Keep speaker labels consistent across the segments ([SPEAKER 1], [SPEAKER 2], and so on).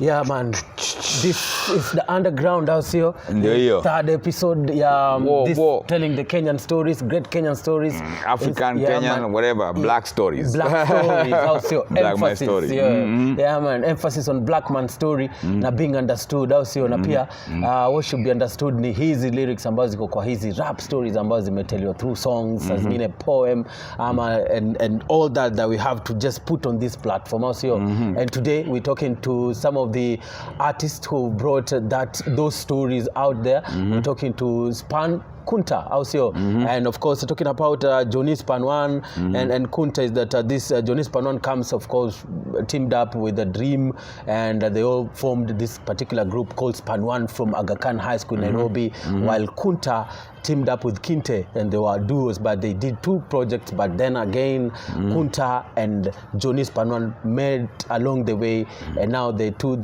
[SPEAKER 1] Yeah man, this is the underground house here. Third episode, telling the Kenyan stories, great Kenyan stories.
[SPEAKER 2] African, Kenyan, man. Whatever, black stories.
[SPEAKER 1] Black stories, house here.
[SPEAKER 2] Black man story.
[SPEAKER 1] Yeah man, emphasis on black man story na being understood house here. Na pia what should be understood ni hizi lyrics ambazo ziko kwa hizi rap stories ambazo zimeteliwa through songs, as in a poem, and all that we have to just put on this platform house here. And today we're talking to some of the artists who brought those stories out there. We're talking to Kunta also, and of course talking about Johny Span One, and Kunta is that this Johny Span One comes, of course, teamed up with a Dream, and they all formed this particular group called Span One from Aga Khan High School, Nairobi, while Kunta teamed up with Kinte, and they were duos, but they did two projects. But then again, Kunta and Johny Span One met along the way, and now the two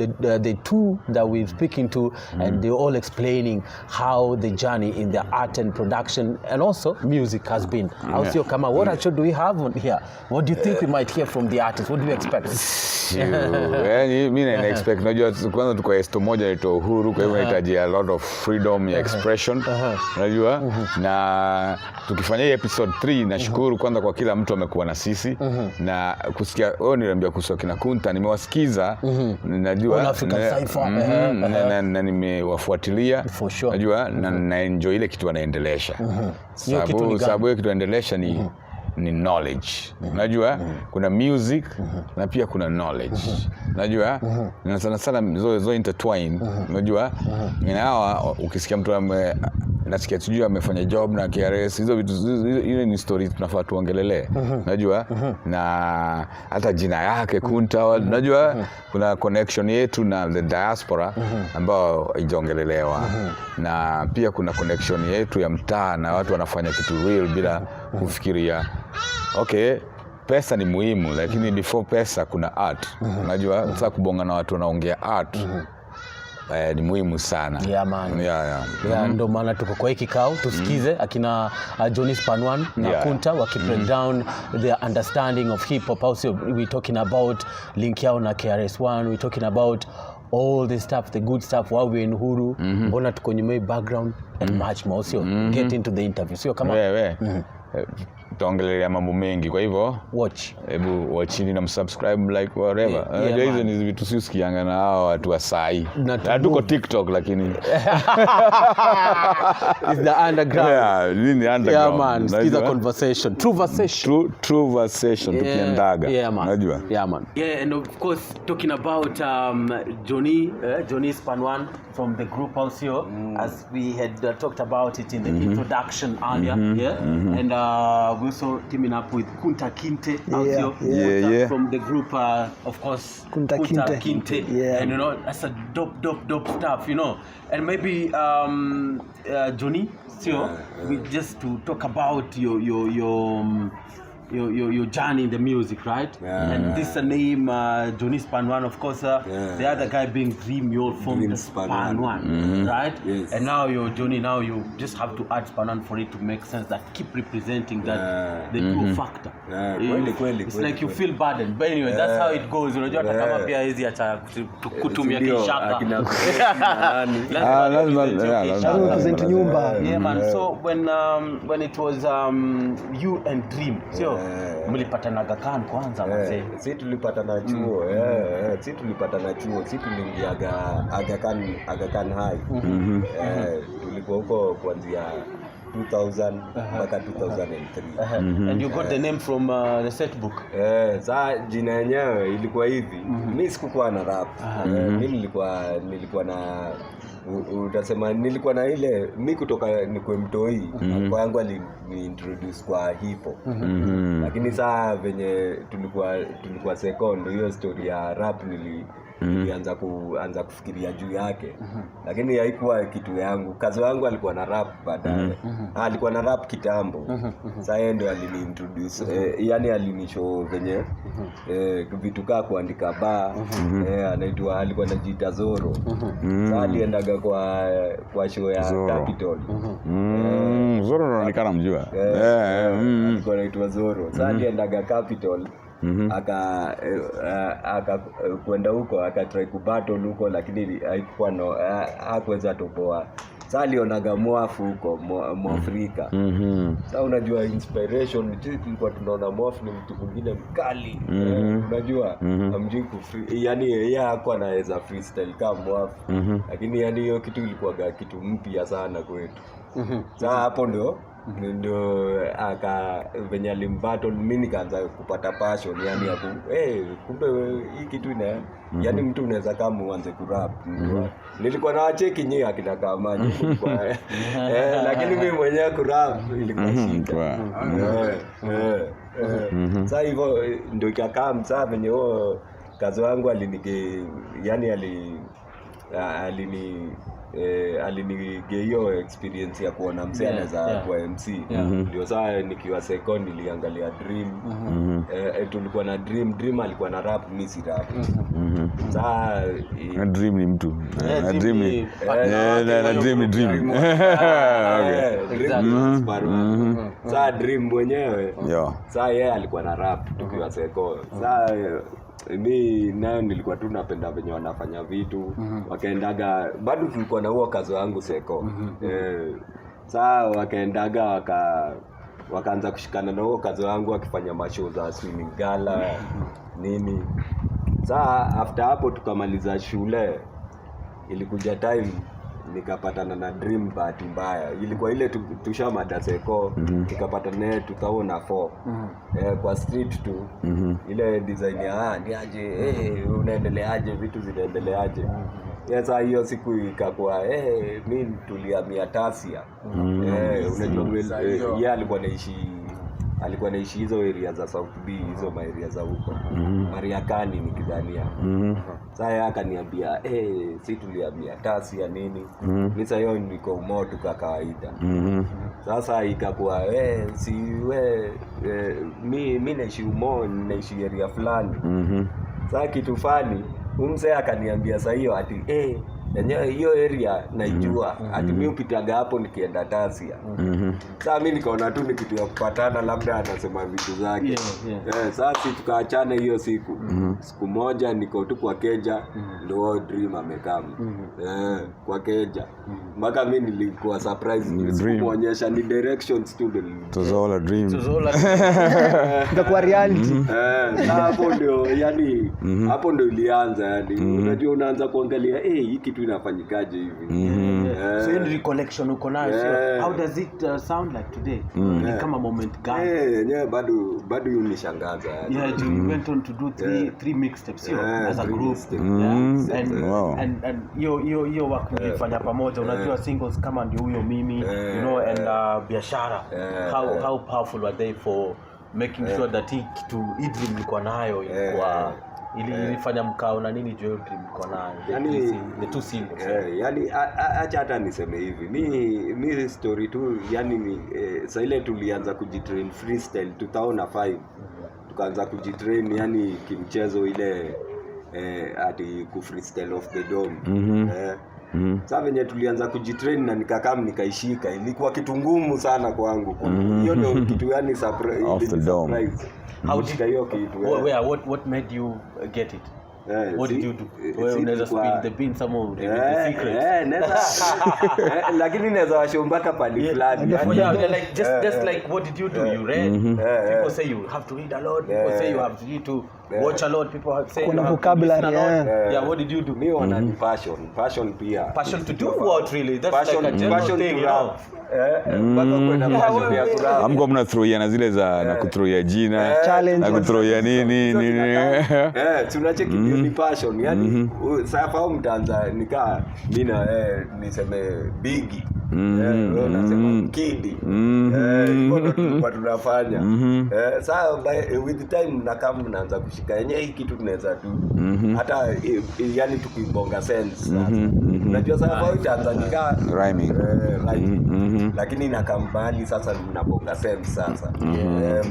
[SPEAKER 1] that we're speaking to, and they're all explaining how the journey in the art and production and also music has been. Ausio Kama, what actually do we have here? What do you think we might hear from the artists? What do you expect?
[SPEAKER 2] Mimi na expect, unajua kwanza tuko esto moja inaitwa uhuru, kwa hivyo inahitaji a lot of freedom ya expression, unajua, na tukifanya hii episode 3 nashukuru kwanza kwa kila mtu amekuwa na sisi, na kusikia niliambia kuhusu kina Kunta, nimewasikiza, najua na nimewafuatilia, najua na enjoy ile kitu wanaendelesha. Sababu kitu wanaendelesha ni knowledge. Unajua kuna music na pia kuna knowledge. Unajua na sana zo intertwine. Unajua hawa ukisikia mtu nasikia tujua amefanya job na KRS, hizo vitu ile ni story tunafaa tuongelelee. Unajua na hata jina yake Kunta, unajua kuna connection yetu na the diaspora ambao ijongelelewa, na pia kuna connection yetu ya mtaa na watu wanafanya kitu real bila kufikiria pesa ni muhimu, lakini before pesa kuna art. Unajua sasa kubonga na watu wanaongea art ni muhimu sana.
[SPEAKER 1] Yeah man. Ndo maana tuko kwa hiki kikao tusikize akina Johny Span One na Kunta break down their understanding of hip hop. Also we talking about link yao na KRS-One, we talking about all the stuff, the good stuff, while we're in Huru, mbona tuko nyuma background and much more. So get into the interview. Sio kama
[SPEAKER 2] tuongelea mambo mengi, kwa hivyo hebu watchini na subscribe, like whatever. Hizo ni vitu siusikianga na hao watu wa sai. Tuko TikTok lakini
[SPEAKER 1] it's the underground.
[SPEAKER 2] Nini underground?
[SPEAKER 1] Man, skiza conversation, true conversation
[SPEAKER 2] tukiendaga.
[SPEAKER 1] Unajua? Man. And of course talking about Johny Span One from the group also, as we had talked about it in the introduction earlier, and we also teaming up with Kunta Kinte also, from the group, of course, Kunta Kinte. And you know, that's a dope stuff, you know. And maybe Johny, we just to talk about your journey in the music, right? And this name Johny Span One, of course, the other guy being Dream, you all formed the Span One, right?
[SPEAKER 3] Yes.
[SPEAKER 1] And now you're Johny, now you just have to add Span One for it to make sense, that keep representing that the true factor. It's like you feel burdened, but anyway, that's how it goes. Unajua kama pia hizi acha kutumia kishaka.
[SPEAKER 3] Lazima nyumba.
[SPEAKER 1] Man. So when it was you and Dream, mlipatana Aga Khan kwanza mzee?
[SPEAKER 3] Sisi tulipatana chuo, sisi tuliingia Aga Khan High. Tulikuwa huko kuanzia 2000 mpaka 2003.
[SPEAKER 1] And you got the name from the set book?
[SPEAKER 3] Saa jina yenyewe ilikuwa hivi. Mimi sikuwa na rap. Mimi nilikuwa na utasema nilikuwa na ile mimi kutoka nikuwe mtoi, kwa yangu aliniintroduce kwa hip hop. Lakini saa venye tulikuwa second, hiyo story ya rap nilianza kufikiria juu yake. Lakini haikuwa kitu yangu. Kazi yangu alikuwa na rap baadaye. Alikuwa na rap kitambo. Sasa yeye ndio aliniintroduce. Yani alinishow venye vitu kaa kuandika bar. Alikuwa anajiita Zoro. Sasa aliendaga kwa show ya Capital.
[SPEAKER 2] Zoro anaonekana mjua.
[SPEAKER 3] Alikuwa anaitwa Zoro. Sasa aliendaga Capital aka kwenda huko akatry kubattle huko, lakini haikuwa hakuweza toboa. Sasa alionaga mwafu huko Mwafrika. Sasa unajua inspiration tulikuwa tunaona mwafu ni mtu mwingine mkali. Unajua amjui yani yeye hakuwa anaweza freestyle kama mwafu. Lakini yani hiyo kitu ilikuwa kitu mpya sana kwetu. Sasa hapo ndio venye alimbattle mimi nikaanza kupata passion yani ya kumbe hii kitu yani mtu unaweza kama uanze kurap. Nilikuwa na wacheki nyinyi akina kama lakini mimi mwenyewe kurap ilikuwa shida. Sasa hivyo ndio ikakaa msaa venye kazi wangu alinige hiyo experience ya kuona msee anaweza kuwa MC. Ndio saa nikiwa second niliangalia Dream. Tulikuwa na Dream alikuwa na rap, mimi si rap. Saa
[SPEAKER 2] Dream ni mtu. Dream ni Dream. Saa Dream mwenyewe. Saa yeye alikuwa na rap tukiwa second. Saa mimi nayo nilikuwa tu napenda venye wanafanya vitu. Wakaendaga bado tulikuwa na huo kazi wangu seko. Saa wakaendaga wakaanza kushikana na huo kazi wangu wakifanya mashow za swimming gala nini. Saa after hapo tukamaliza shule, ilikuja time nikapatana na Dream bahati mbaya. Ilikuwa ile tushamada seko, nikapatana naye 2004 kwa street tu. Ile design ya ni aje unaendeleaje, vitu zinaendeleaje. Sasa hiyo siku ikakuwa mimi tulihamia Tasia. Unajua yeye alikuwa anaishi hizo area za South B, hizo area za huko Mariakani nikidhania. Sasa yeye akaniambia si tulihamia Tasia nini. Sasa hiyo niko umoto kwa kawaida. Sasa ikakuwa si mimi naishi naishi area fulani. Sasa kitu fani mzee akaniambia sasa hiyo ati yenyewe hiyo area naijua, ati mimi upitaga hapo nikienda Tasia. Sasa mimi nikaona tu nikitia kupatana labda atasema vitu zake. Sasa tukaachana hiyo siku. Siku moja niko tu kwa keja ndio Dream amekam. Kwa keja. Mpaka mimi nilikuwa surprise nilipoonyesha ni direction student. It was all a dream.
[SPEAKER 4] Itakuwa reality.
[SPEAKER 3] Hapo ndio yani hapo ndio ilianza yani. Unajua unaanza kuangalia hii kitu inafanyikaje hivi.
[SPEAKER 1] So in recollection uko nayo, how does it sound like today? Ni kama moment gani?
[SPEAKER 3] Yenyewe bado unishangaza yani.
[SPEAKER 1] You went on to do three mixtapes as a group. And yo work mlifanya pamoja. Unajua singles kama ndio huyo mimi, you know, and biashara. How powerful were they for making sure that kitu Dream ilikuwa nayo ilikuwa ilifanya mkao na nini Dream ilikuwa nayo, yani the two singles.
[SPEAKER 3] Yani acha hata niseme hivi, mimi story tu yani sasa ile tulianza kujitrain freestyle 2005. Tukaanza kujitrain yani kimchezo ile ati ku freestyle off the dome. Sasa venye tulianza kujitrain na nikaishika, ilikuwa kitu ngumu sana kwangu. Hiyo ndio kitu yani surprise.
[SPEAKER 2] Off the dome.
[SPEAKER 1] How did hiyo kitu? What made you get it? What did you do? Wewe unaweza spill the bean some of the secrets.
[SPEAKER 3] Lakini naweza washombaka pali fulani.
[SPEAKER 1] Like just like what did you do? You read? People say you have to read a lot. People say you have to watch a lot. People have say
[SPEAKER 4] kuna vocabulary.
[SPEAKER 1] Yeah, what did you do?
[SPEAKER 3] Me wana ni passion pia.
[SPEAKER 1] Passion to do what really? That's like a general thing, you know.
[SPEAKER 2] Amko mna throw na zile za na kuthrow jina na kuthrow nini
[SPEAKER 3] tunacheki ni passion yani. Sasa au mtaanza nikaa mimi na niseme Biggie wewe unasema Kidi ndio tulikuwa tunafanya. Sasa with the time mnaanza kushika yenyewe hii kitu tunaweza tu hata yani tukibonga sense. Unajua sasa au itaanza nikaa
[SPEAKER 2] rhyming
[SPEAKER 3] lakini nakambali sasa mnabonga sense sasa.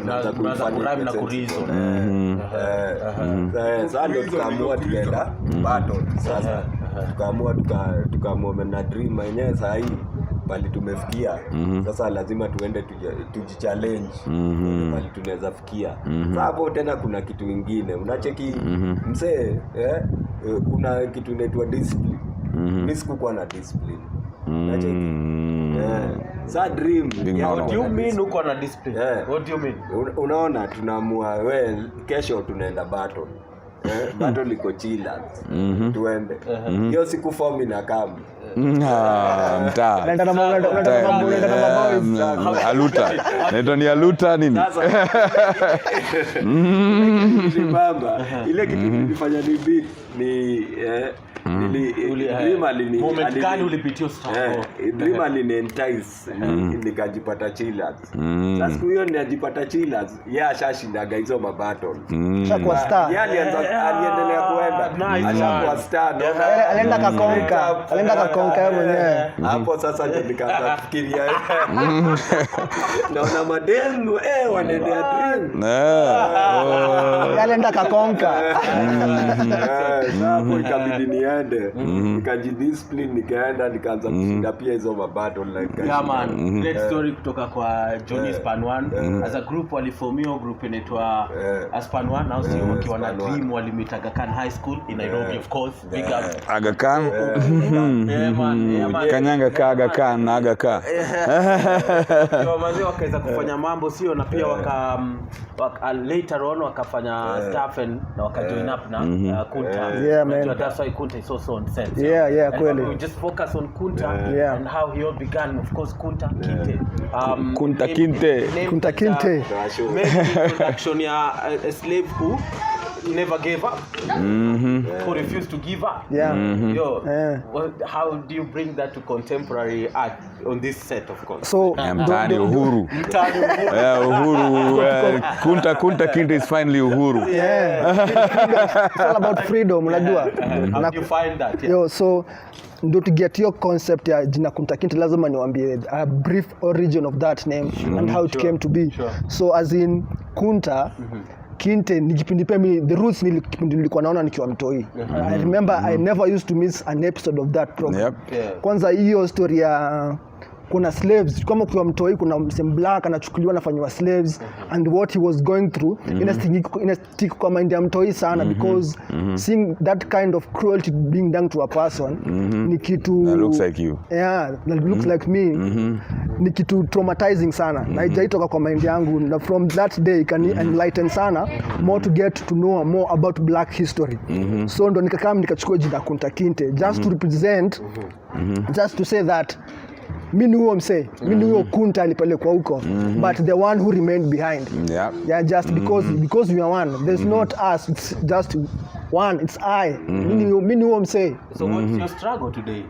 [SPEAKER 3] Mnaanza
[SPEAKER 1] kufanya rhyme na kurizo.
[SPEAKER 3] Sasa ndio tukaamua tukaenda battle sasa. Tukaamua na Dream yenyewe sasa hii bali tumefikia. Sasa lazima tuende tujichallenge bali tunaweza fikia. Sasa hapo tena kuna kitu kingine unacheki msee kuna kitu inaitwa discipline. Mimi sikuwa na discipline. Sa dream.
[SPEAKER 1] What do you mean uko na discipline? What do you mean?
[SPEAKER 3] Unaona tunaamua kesho tunaenda battle. Battle liko chillers. Tuende. Hiyo siku form ina kama.
[SPEAKER 2] Mtaa.
[SPEAKER 4] Naenda na maboys.
[SPEAKER 2] Aluta. Naitwa ni aluta nini?
[SPEAKER 3] Sasa. Baba, ile kitu nilifanya ni big ni
[SPEAKER 1] moment gani ulipitia struggle?
[SPEAKER 3] Dream alinientice nikajipata chillers. Sasa siku hiyo ninajipata chillers. Ashashindaga hizo mabattle.
[SPEAKER 4] Shakuwa star.
[SPEAKER 3] Aliendelea kuenda. Ashakuwa star.
[SPEAKER 4] Alienda kakonka mwenyewe.
[SPEAKER 3] Hapo sasa ndio nikaanza kufikiria. Naona mademu wanaendea dream.
[SPEAKER 4] Alienda kakonka.
[SPEAKER 3] Hapo ikabidi niende. Nikajidiscipline nikaenda nikaanza kushinda pia hizo mabattle like.
[SPEAKER 1] Yeah man, great story kutoka kwa Johny Span One. As a group walifomio group inaitwa Span One au sio wakiwa na dream walimit Aga Khan High School in Nairobi of course. Big up
[SPEAKER 2] Aga Khan.
[SPEAKER 1] Yeah man.
[SPEAKER 2] Kanyanga ka Aga Khan na Aga Khan.
[SPEAKER 1] Ndio wazee wakaweza kufanya mambo sio na pia later on wakafanya staff na wakajoin up na Kunta.
[SPEAKER 4] Yeah man.
[SPEAKER 1] That's why Kunta is so on sense.
[SPEAKER 4] Yeah, kweli.
[SPEAKER 1] We just focus on Kunta
[SPEAKER 4] Yeah.
[SPEAKER 1] and how he all began, of course, Kunta Kinte.
[SPEAKER 2] Kunta Kinte.
[SPEAKER 4] Kunta Kinte.
[SPEAKER 1] Main introduction ya a slave who never gave up, who refused to give up.
[SPEAKER 4] Yeah.
[SPEAKER 1] Yo, how do you bring that to contemporary art on this set, of course?
[SPEAKER 4] So
[SPEAKER 2] Mtaani Uhuru. Uhuru. Kunta Kinte is finally Uhuru.
[SPEAKER 4] It's all about freedom, unajua.
[SPEAKER 1] How do you find that?
[SPEAKER 4] Yo, so ndo to get your concept ya jina Kunta Kinte lazima niwaambie a brief origin of that name and how it came to be. So as in Kunta Kinte ni kipindi pia the roots nilikuwa naona nikiwa mtoi. I remember I never used to miss an episode of that program. Kwanza hiyo story ya kuna slaves kama kwa mtoi kuna msem black anachukuliwa nafanywa slaves and what he was going through inastik kwa mind ya mtoi sana because seeing that kind of cruelty being done to a person ni kitu
[SPEAKER 2] that looks like you.
[SPEAKER 4] Yeah, that looks like me. Ni kitu traumatizing sana na haijaitoka kwa mind yangu na from that day can enlighten sana more to get to know more about black history. So ndo nikachukua jina Kunta Kinte just to represent just to say that mimi huo msee mimi huo Kunta alipelekwa huko but the one who remained behind. Yeah, just because we are one, there's not us, it's just one, it's I. Mimi huo msee.
[SPEAKER 1] So what's your struggle today?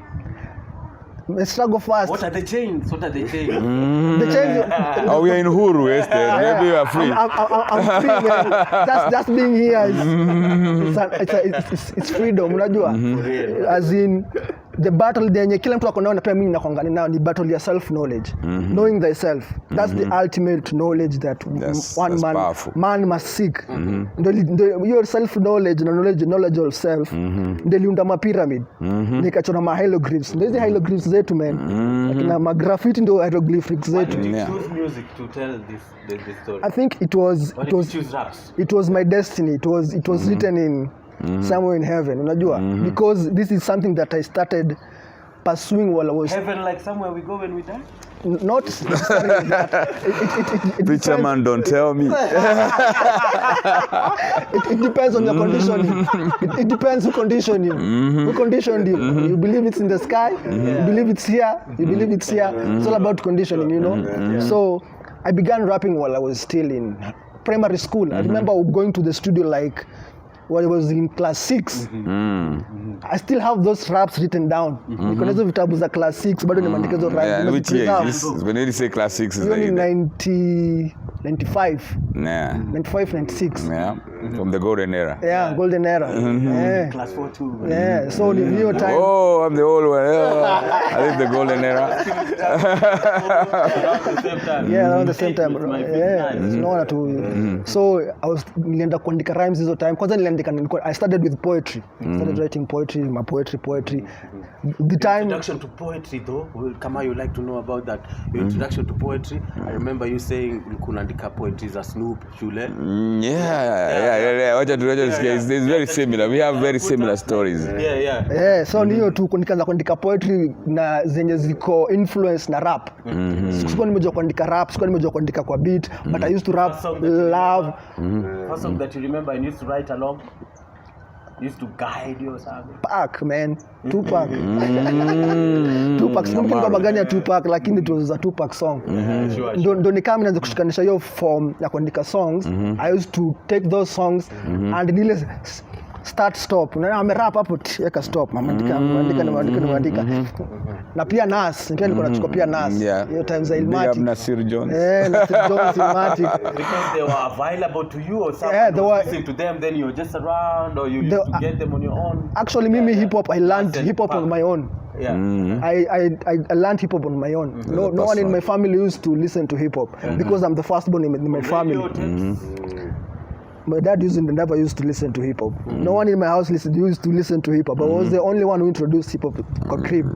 [SPEAKER 4] My struggle first.
[SPEAKER 1] What are the chains?
[SPEAKER 4] The chains.
[SPEAKER 2] Oh, we are in Uhuru, maybe we are free.
[SPEAKER 4] I'm free, man. Just being here it's freedom, unajua. As in the battle yenye kila mtu akona na pia mimi nakongana nao ni battle ya self knowledge. Knowing thyself. That's the ultimate knowledge that one man must seek. Your self knowledge na knowledge of self ndio liunda ma pyramid. Nikachora ma hieroglyphs. Hizo hieroglyphs zetu man. Na ma graffiti ndio hieroglyphics zetu.
[SPEAKER 1] Choose music to tell this story.
[SPEAKER 4] I think it was my destiny. It was written in somewhere in heaven, unajua, because this is something that I started pursuing while I was
[SPEAKER 1] heaven, like somewhere we go when we die.
[SPEAKER 4] Not that.
[SPEAKER 2] Preacher man, don't tell me.
[SPEAKER 4] It depends on your conditioning. It depends who conditioned you. Who conditioned you? You believe it's in the sky? You believe it's here? You believe it's here? It's all about conditioning, you know. So I began rapping while I was still in primary school. I remember going to the studio like when I was in class 6. I still have those raps written down. Because hizo vitabu za class 6 bado nimeandika hizo raps.
[SPEAKER 2] Yeah, which year is this? When you say class 6 is
[SPEAKER 4] like 95.
[SPEAKER 2] Yeah.
[SPEAKER 4] 95, 96.
[SPEAKER 2] Yeah. From the golden era.
[SPEAKER 4] Yeah, golden era. Yeah.
[SPEAKER 1] Class 4 too.
[SPEAKER 4] Yeah, so new time.
[SPEAKER 2] Oh, I'm the old one. I live the golden era.
[SPEAKER 4] Yeah, around the same time. Yeah, unaona tu. So nilienda kuandika rhymes hizo time. Kwanza I started with poetry. Started writing poetry, my poetry. The time
[SPEAKER 1] Introduction to poetry though, kama you like to know about that. Your introduction to poetry. I remember you saying kunaandika poetry za Snoop shule.
[SPEAKER 2] Yeah. It's very similar. We have very similar stories.
[SPEAKER 4] Yeah, so niyo tu nikaanza kuandika poetry na zenye ziko influence na rap. Sikuwa nimejua kuandika rap, sikuwa nimejua kuandika kwa beat, but I used to rap love.
[SPEAKER 1] First song that you remember and used to write along? Used to guide you or something?
[SPEAKER 4] Tupac, man. Tupac. Tupac. Sikumbuka bagani ya Tupac, lakini it was a Tupac song. Ndo nikama nianza kushikanisha hiyo form ya kuandika songs. I used to take those songs and nile start stop. Na rap hapo yeka stop. Maandika. Na pia Nas, ndio nilikuwa nachukua pia Nas. Hiyo times za Ilmatic.
[SPEAKER 2] Nasir Jones.
[SPEAKER 4] Nasir Jones Ilmatic.
[SPEAKER 1] Because they were available to you or something.
[SPEAKER 4] Yeah, they were
[SPEAKER 1] listening to them, then you were just around or you used to get them on your own.
[SPEAKER 4] Actually, mimi hip hop, I learned hip hop on my own.
[SPEAKER 1] Yeah.
[SPEAKER 4] I learned hip hop on my own. No one in my family used to listen to hip hop because I'm the firstborn in my family. My dad never used to listen to hip hop. No one in my house used to listen to hip hop. I was the only one who introduced hip hop kwa crib.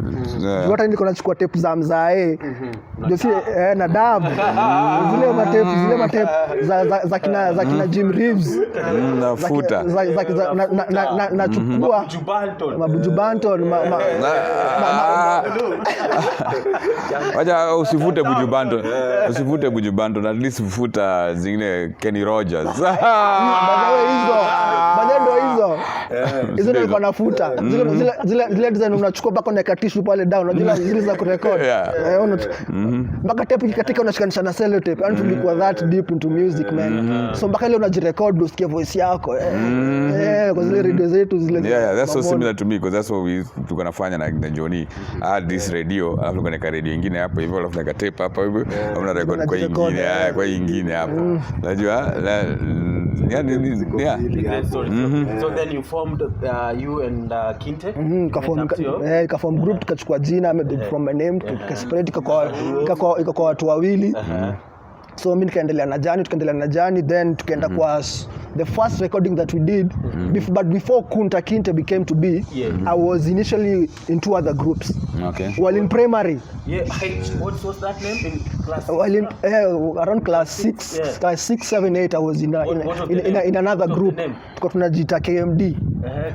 [SPEAKER 4] Hata nilikuwa nachukua tape za mzae. Ndio si na dab. Zile matape za kina Jim Reeves.
[SPEAKER 2] Na futa.
[SPEAKER 4] Na chukua Mabuju Banton.
[SPEAKER 2] Wacha usifute Buju Banton. At least futa zingine Kenny Rogers. Hizo ndio nilikuwa nafuta. Zile design unachukua mpaka unaweka tissue pale down. Unajua zile za kurecord. Mpaka tape ikikatika unashikanisha na sellotape. And tulikuwa that deep into music, man. So mpaka ile unajirecord usikie voice yako. Kwa zile radio zetu zile. Yeah, that's so similar to me because that's what we tulikuwa nafanya na Johny. I had this radio, alafu tulikuwa na radio nyingine hapo hivyo, alafu na tape hapo hivyo. Una record kwa nyingine hapo. Unajua?
[SPEAKER 1] So then you formed you and Kinte?
[SPEAKER 4] Ka form group tukachukua jina from my name tukaseparate kwa watu wawili. So mimi tukaendelea na Johny then tukaenda kwa the first recording that we did. But before Kunta Kinte became to be, I was initially in two other groups.
[SPEAKER 2] Okay.
[SPEAKER 4] While in primary.
[SPEAKER 1] Yeah. What was that name in class?
[SPEAKER 4] While in around class 6, class 6, 7, 8, I was in another group. Tulikuwa tunajiita KMD.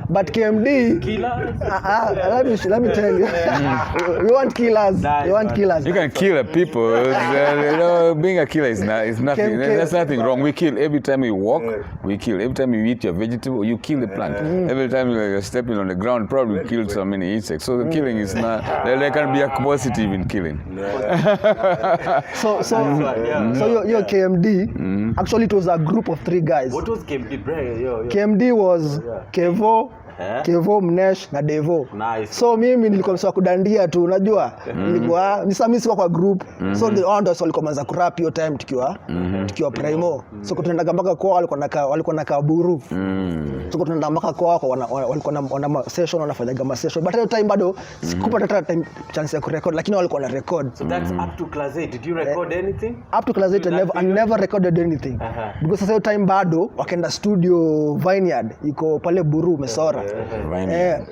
[SPEAKER 4] But KMD killers. Let me tell you. We want killers. We want killers.
[SPEAKER 2] You can kill people. Being a killer is nothing. There's nothing wrong. We kill every time we walk. We kill every time you eat your vegetable. You kill the plant. Every time you're stepping on the ground, probably kill so many insects. So the killing is not. There can be a positive in killing.
[SPEAKER 4] So your KMD. Actually, it was a group of 3 guys.
[SPEAKER 1] What was KMD?
[SPEAKER 4] KMD was Kevo, Mnesh na Devo.
[SPEAKER 1] Nice.
[SPEAKER 4] So mimi nilikuwa mswa kudandia tu, unajua? Nilikuwa nisamisi kwa group. So the others walikuwa manza kurap hiyo time tukiwa primo. So tunaenda mpaka kwa walikuwa na kaburu. So tunaenda mpaka kwa walikuwa na session wanafanya gama session. But hiyo time bado sikupata time chance ya kurecord, lakini walikuwa na record.
[SPEAKER 1] So that's up to class 8. Did you record anything?
[SPEAKER 4] Up to class 8 I never recorded anything. Because sasa hiyo time bado wakaenda studio Vineyard iko pale Buru Mesora.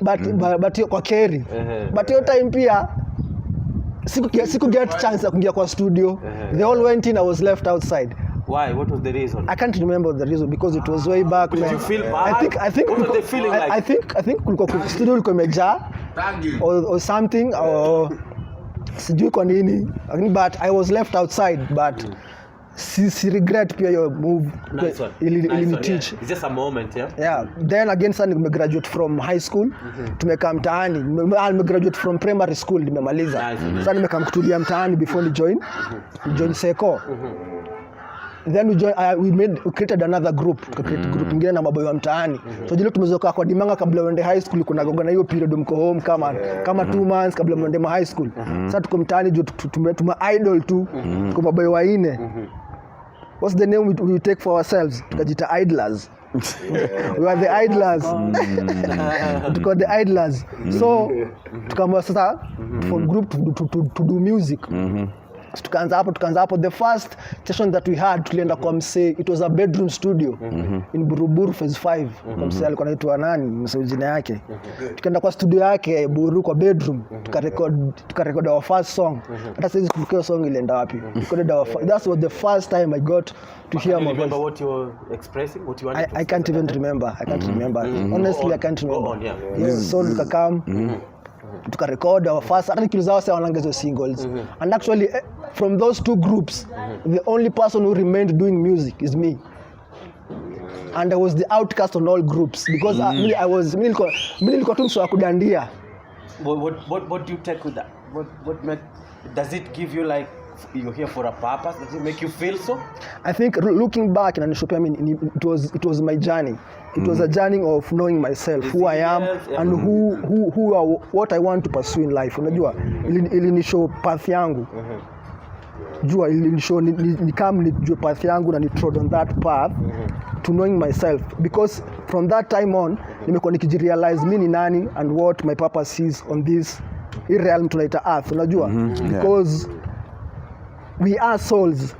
[SPEAKER 4] But kwa Kerry. But hiyo time pia siku get chance ya kuingia kwa studio. They all went in, I was left outside.
[SPEAKER 1] Why? What was the reason?
[SPEAKER 4] I can't remember the reason because it was way back.
[SPEAKER 1] Did you feel bad?
[SPEAKER 4] I think
[SPEAKER 1] what was the feeling like?
[SPEAKER 4] I think kulikuwa studio ilikuwa imejaa or something or sijui kwa nini. But I was left outside, but si regret pia your move.
[SPEAKER 1] Nice one.
[SPEAKER 4] Ili teach.
[SPEAKER 1] It's just a moment, yeah?
[SPEAKER 4] Yeah. Then again sasa nimegraduate from high school. Tumekaa mtaani. Nimegraduate from primary school nimemaliza. Sasa nimekaa kutulia mtaani before ni join Seko. Then we created another group. Group ingine na maboyo wa mtaani. So jile tumezoka kwa Dimanga kabla uende high school, kuna goga hiyo period mko home kama 2 months kabla muende high school. Sasa tuko mtaani juu tuma idol tu kwa maboyo wa ine. What's the name we take for ourselves? Tukajita idlers. We were the idlers. Tuko the idlers. So tukaamua sasa from group to do music. Tukaanza hapo. The first session that we had tulienda kwa msee, it was a bedroom studio in Buruburu phase 5. Kwa msee alikuwa anaitwa nani, msee jina yake. Tukaenda kwa studio yake Buruburu kwa bedroom, tukarecord our first song. Hata sasa kufikia song ilienda wapi? That was the first time I got to hear my voice.
[SPEAKER 1] Remember what you were expressing? What you wanted to
[SPEAKER 4] I can't even remember. Honestly, I can't remember. Yes, so tukakam tukarecord our first, hata nikiuliza wao wanaangezo singles. And actually from those two groups, the only person who remained doing music is me. And I was the outcast on all groups because nilikuwa tu mswa kudandia.
[SPEAKER 1] What do you take with that? Does it give you like you're here for a purpose? Does it make you feel so?
[SPEAKER 4] I think looking back, it was my journey. It was a journey of knowing myself, who I am, and what I want to pursue in life. Unajua, ilinishow path yangu. Jua ilinishow nijue path yangu na trod on that path to knowing myself, because from that time on nimekuwa nikijirealize mimi ni nani and what my purpose is on this realm tunaita earth. Unajua, because we are souls.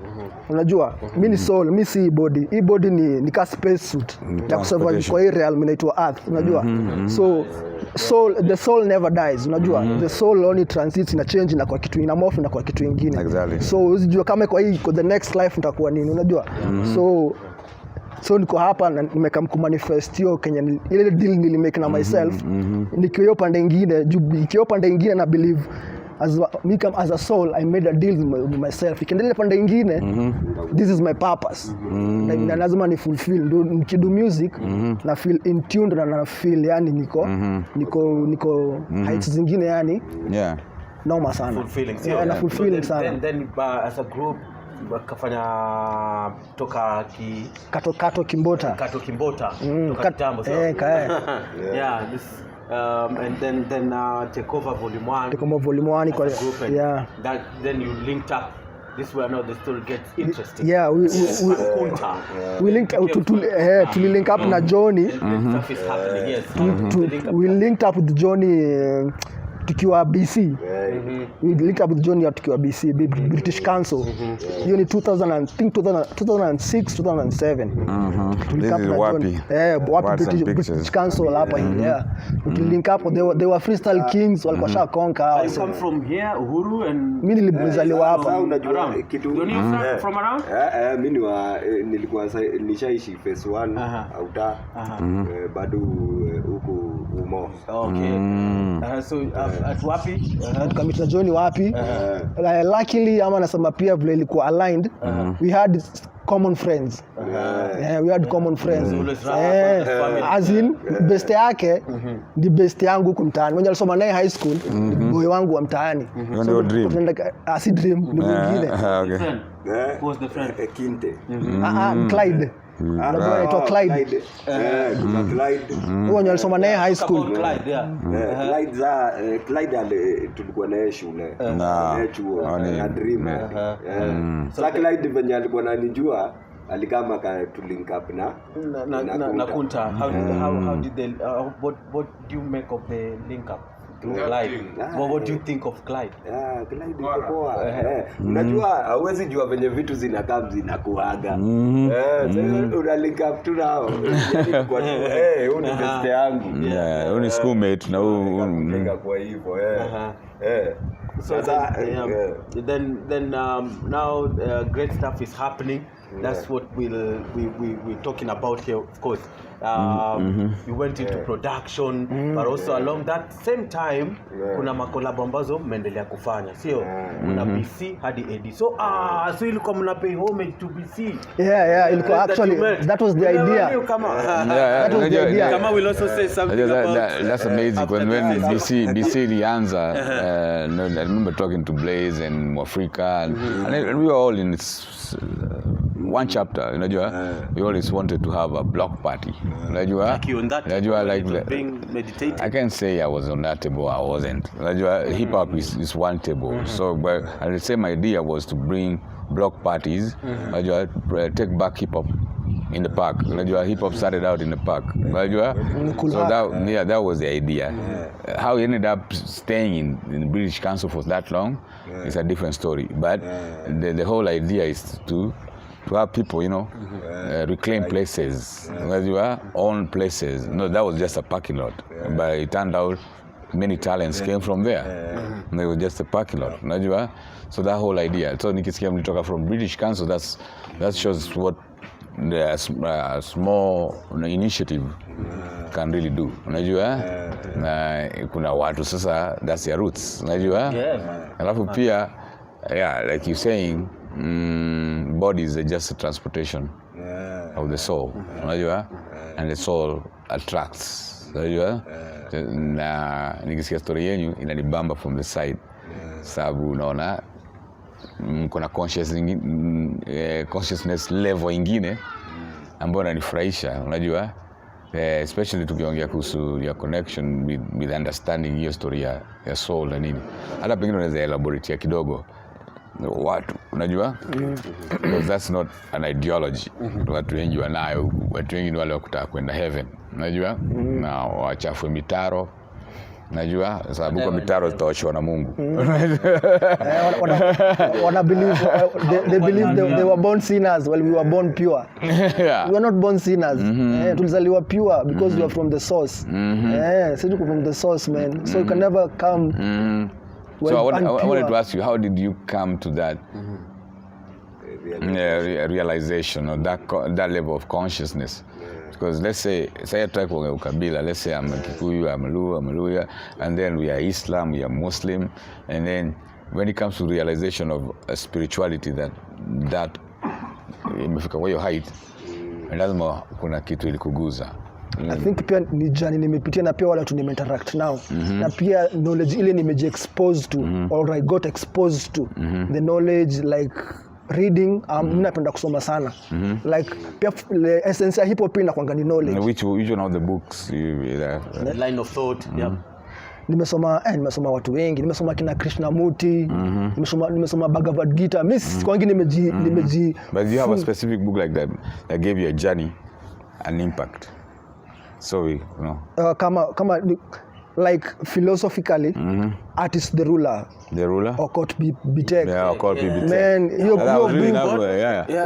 [SPEAKER 4] Unajua, mimi ni soul, mimi si body. Hii body ni ka space suit ya kusurvive kwa hii realm inaitwa earth. Unajua, so the soul never dies. Unajua, the soul only transits, ina change na kwa kitu, ina morph na kwa kitu kingine.
[SPEAKER 2] Exactly.
[SPEAKER 4] So usijua kama kwa hii the next life nitakuwa nini. Unajua, so niko hapa na nimekam kumanifest hiyo Kenyan, ile deal nilimake na myself. Nikiwa pande nyingine na believe as a soul I made a deal with myself. Ikiendelea pande nyingine, this is my purpose. Na lazima ni fulfill. Nikido music na feel in tune na feel yani niko heights zingine yani.
[SPEAKER 2] Yeah.
[SPEAKER 4] Noma sana.
[SPEAKER 1] Fulfilling.
[SPEAKER 4] Na fulfilling sana.
[SPEAKER 1] Then as a group kafanya toka
[SPEAKER 4] Kato Kimbota.
[SPEAKER 1] Toka kitambo so. Yeah, this and then take over volume 1.
[SPEAKER 4] Take over volume 1
[SPEAKER 1] kwa group,
[SPEAKER 4] yeah.
[SPEAKER 1] That then you linked up. This way now the story gets interesting.
[SPEAKER 4] Yeah, we linked to link up na Johny.
[SPEAKER 1] Stuff is happening. Yes.
[SPEAKER 4] We linked up with Johny tukiwa BC. We linked up with Johny tukiwa BC, British Council. Hiyo ni 2006 2007.
[SPEAKER 2] This is wapi?
[SPEAKER 4] British Council hapa hivi. Yeah. We link up, they were freestyle kings, walikuwa shakonka.
[SPEAKER 1] I come from here Uhuru and
[SPEAKER 4] mimi nilizaliwa hapa.
[SPEAKER 3] Unajua kitu
[SPEAKER 1] from around?
[SPEAKER 3] Mimi nilikuwa nishaishi phase 1 auta bado huko umo.
[SPEAKER 1] Okay. So at wapi?
[SPEAKER 4] Tukamita Johny wapi? Luckily ama nasema pia vile ilikuwa aligned, we had common friends. We had common friends. As in best yake the best yangu huko mtaani. Mwenye alisoma naye high school, boy wangu wa mtaani.
[SPEAKER 2] So dream.
[SPEAKER 4] Si dream ni mwingine.
[SPEAKER 2] Okay.
[SPEAKER 1] Who was the friend?
[SPEAKER 3] Kinte.
[SPEAKER 4] Clyde. Anaitwa Clyde. Mwenye alisoma naye high school.
[SPEAKER 3] Clyde tulikuwa naye shule. Chuo na dream. Sasa Clyde venye alikuwa ananijua alikama to link up na
[SPEAKER 1] Kunta. How did they what do you make of the link up to Clyde? What do you think of Clyde?
[SPEAKER 3] Clyde iko poa. Unajua hauwezi jua venye vitu zinakaa zinakuaga. Sasa una link up tu nao. Kwa huyu ni best yangu.
[SPEAKER 2] Yeah, huyu ni schoolmate na huyu
[SPEAKER 3] kwa hivyo
[SPEAKER 1] So then now great stuff is happening. That's what we're talking about here, of course. You went into production, but also along that same time kuna makolabo ambazo mmeendelea kufanya, sio? Kuna BC hadi AD. So ilikuwa mna pay homage to BC.
[SPEAKER 4] Yeah, ilikuwa actually that was the idea.
[SPEAKER 2] That
[SPEAKER 4] was the idea.
[SPEAKER 1] Kama will also say something about
[SPEAKER 2] that's amazing. When BC ilianza, I remember talking to Blaze and Mwafrika and we were all in one chapter, unajua. We always wanted to have a block party. Unajua? Like
[SPEAKER 1] being meditative.
[SPEAKER 2] I can't say I was on that table. I wasn't. Unajua, hip hop is one table. So, but the same idea was to bring block parties. Unajua, take back hip hop in the park. Unajua hip hop started out in the park. Unajua? So that was the idea. How he ended up staying in the British Council for that long is a different story. But the whole idea is to have people, reclaim places. Unajua? Own places. No, that was just a parking lot. But it turned out many talents came from there. And it was just a parking lot. Unajua? So that whole idea. So nikisikia mlitoka from British Council, that shows what the small initiative can really do. Unajua? Na kuna watu sasa, that's their roots. Unajua? Alafu pia, like you're saying, bodies are just a transportation of the soul. Unajua? And the soul attracts. Unajua? Na nikisikia story yenu inanibamba from the side. Sababu unaona kuna consciousness level ingine ambayo inanifurahisha, unajua, especially tukiongea kuhusu ya connection with understanding hiyo story ya soul na nini. Hata pengine unaweza elaborate ya kidogo watu, unajua, because that's not an ideology. Watu wengi wanayo, watu wengi ni wale wa kutaka kwenda heaven, unajua, na wachafue mitaro. Najua sababu kwa mitaro zitaoshwa na Mungu.
[SPEAKER 4] Wana believe they believe they were born sinners while we were born pure. We were not born sinners. Tulizaliwa pure because we are from the source. So you from the source, man. So you can never come.
[SPEAKER 2] So I wanted to ask you, how did you come to that realization or that level of consciousness? Because let's say I talk about Kabila, let's say I'm a Kikuyu, I'm a Luya, and then we are Islam, we are Muslim, and then when it comes to realization of a spirituality that imefika kwa hiyo height, lazima kuna kitu ilikuguza.
[SPEAKER 4] I think pia ni jani nimepitia na pia wale tu nimeinteract nao, na pia knowledge ile nimeji-exposed to or I got exposed to the knowledge like reading. Mimi napenda kusoma sana, like pia essence ya hip hop inakuanga ni knowledge.
[SPEAKER 2] Which one of the books
[SPEAKER 1] the line of thought?
[SPEAKER 4] Nimesoma watu wengi, nimesoma kina Krishnamurti, nimesoma Bhagavad Gita. Mimi kwangi nimeji
[SPEAKER 2] But you have a specific book like that gave you a journey, an impact. So
[SPEAKER 4] kama like philosophically, art is the ruler.
[SPEAKER 2] The ruler?
[SPEAKER 4] Occult Bitek.
[SPEAKER 2] Yeah, Occult Bitek.
[SPEAKER 4] Man,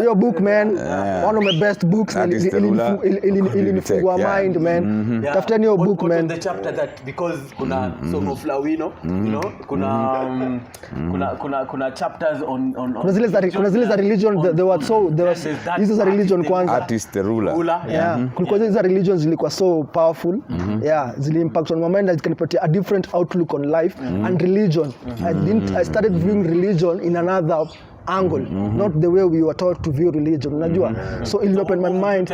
[SPEAKER 4] your book, man, one of my best books. Ilinifungua mind, man. Tafuteni your book, man.
[SPEAKER 1] The chapter that, because kuna Song of Lawino, kuna chapters on
[SPEAKER 4] kuna zile za religion, there was hizo za religion kwanza.
[SPEAKER 2] Art is the ruler.
[SPEAKER 4] Kulikuwa hizo religions zilikuwa so powerful. Zili impact on my mind, that can put a different outlook on life and religion. I started viewing religion in another angle, not the way we were taught to view religion, unajua. So it opened my mind.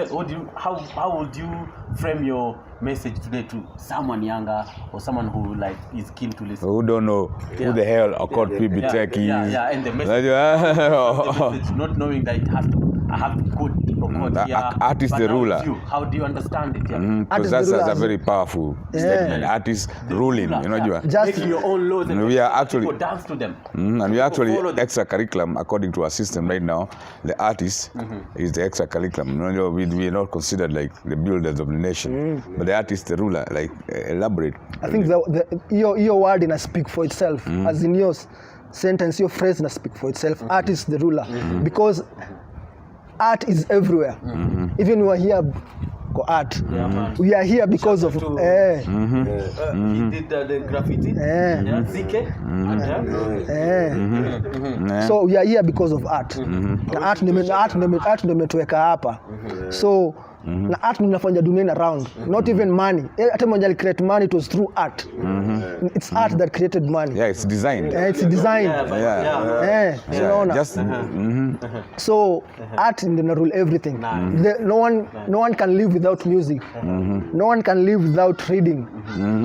[SPEAKER 1] How would you frame your message today to someone younger or someone who like is keen to listen,
[SPEAKER 2] who don't know who the hell Occult Bitek is?
[SPEAKER 1] And the message, not knowing that I have to quote
[SPEAKER 2] art is the ruler.
[SPEAKER 1] How do you understand it?
[SPEAKER 2] Because that's a very powerful statement. Art is ruling, unajua.
[SPEAKER 1] Just making your own laws and
[SPEAKER 2] we are actually
[SPEAKER 1] people dance to them.
[SPEAKER 2] And we are actually extra curriculum according to our system right now. The artist is the extra curriculum. We are not considered like the builders of the nation, but the artist, the ruler. Like elaborate.
[SPEAKER 4] I think your word in a speak for itself, as in your sentence, your phrase in a speak for itself. Art is the ruler, because art is everywhere. Even we are here for art. We are here because of
[SPEAKER 1] he did the graffiti. Zike.
[SPEAKER 4] So we are here because of art. Na art nimetuweka hapa. So na art ninafanya dunia around, not even money. Hata mmoja create money, it was through art. It's art that created money.
[SPEAKER 2] It's designed.
[SPEAKER 4] It's designed. So art in the rule everything. No one can live without music. No one can live without reading.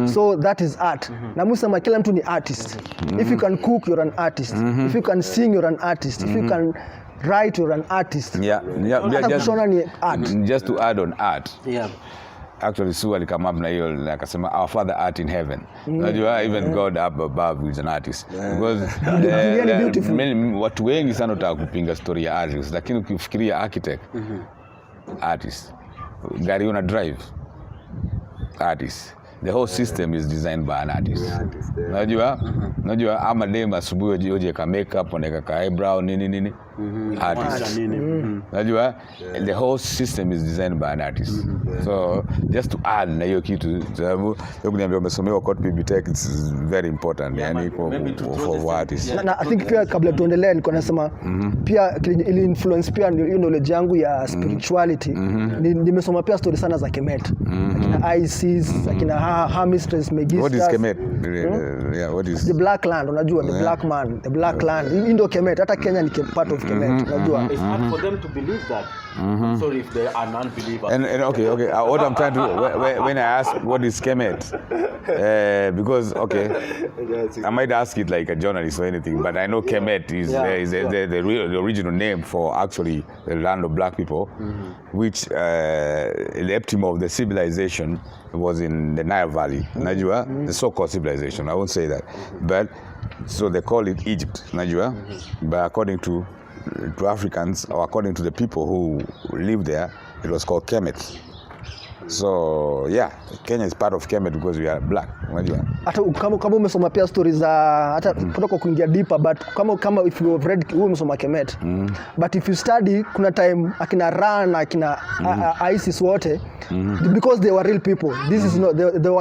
[SPEAKER 4] So that is art. Na musema kila mtu ni artist. If you can cook, you're an artist. If you can sing, you're an artist. If you can write, you're an artist.
[SPEAKER 2] Just to add on art. Actually Sue alikama up na hiyo akasema our father art in heaven. Unajua even God up above is an artist. Because watu wengi sana utaka kupinga story ya artist, lakini ukifikiria architect artist. Gari una drive, artist. The whole system is designed by an artist. Unajua ama dem asubuhi oje ka makeup oneka ka eyebrow nini artist. Unajua the whole system is designed by an artist. So just to add na hiyo kitu sababu kuniambia umesomewa Court PB Tech, it's very important yani for artists.
[SPEAKER 4] Na I think pia kabla tuendelee nilikuwa nasema pia ili influence pia hiyo knowledge yangu ya spirituality. Nimesoma pia stories sana za Kemet. Akina Isis, akina Hermes Megistus.
[SPEAKER 2] What is Kemet? Yeah, what is
[SPEAKER 4] the black land? Unajua the black man, the black land. Ndio Kemet. Hata Kenya ni part of Kemet. Unajua.
[SPEAKER 1] It's hard for them to believe that. Sorry if they are non-believers.
[SPEAKER 2] And okay. What I'm trying to when I ask what is Kemet, because I might ask it like a journalist or anything, but I know Kemet is the original name for actually the land of black people, which the epitome of the civilization was in the Nile Valley. Najua, the so-called civilization. I won't say that, but so they call it Egypt. Najua, but according to Africans, or according to the people who live there, it was called Kemet. So yeah, Kenya is part of Kemet because we are black. Unajua.
[SPEAKER 4] Hata kama umesoma pia stories za hata kutoka kuingia deeper, but kama if you have read umesoma Kemet. But if you study kuna time akina Ran akina Isis wote because they were real people. This is not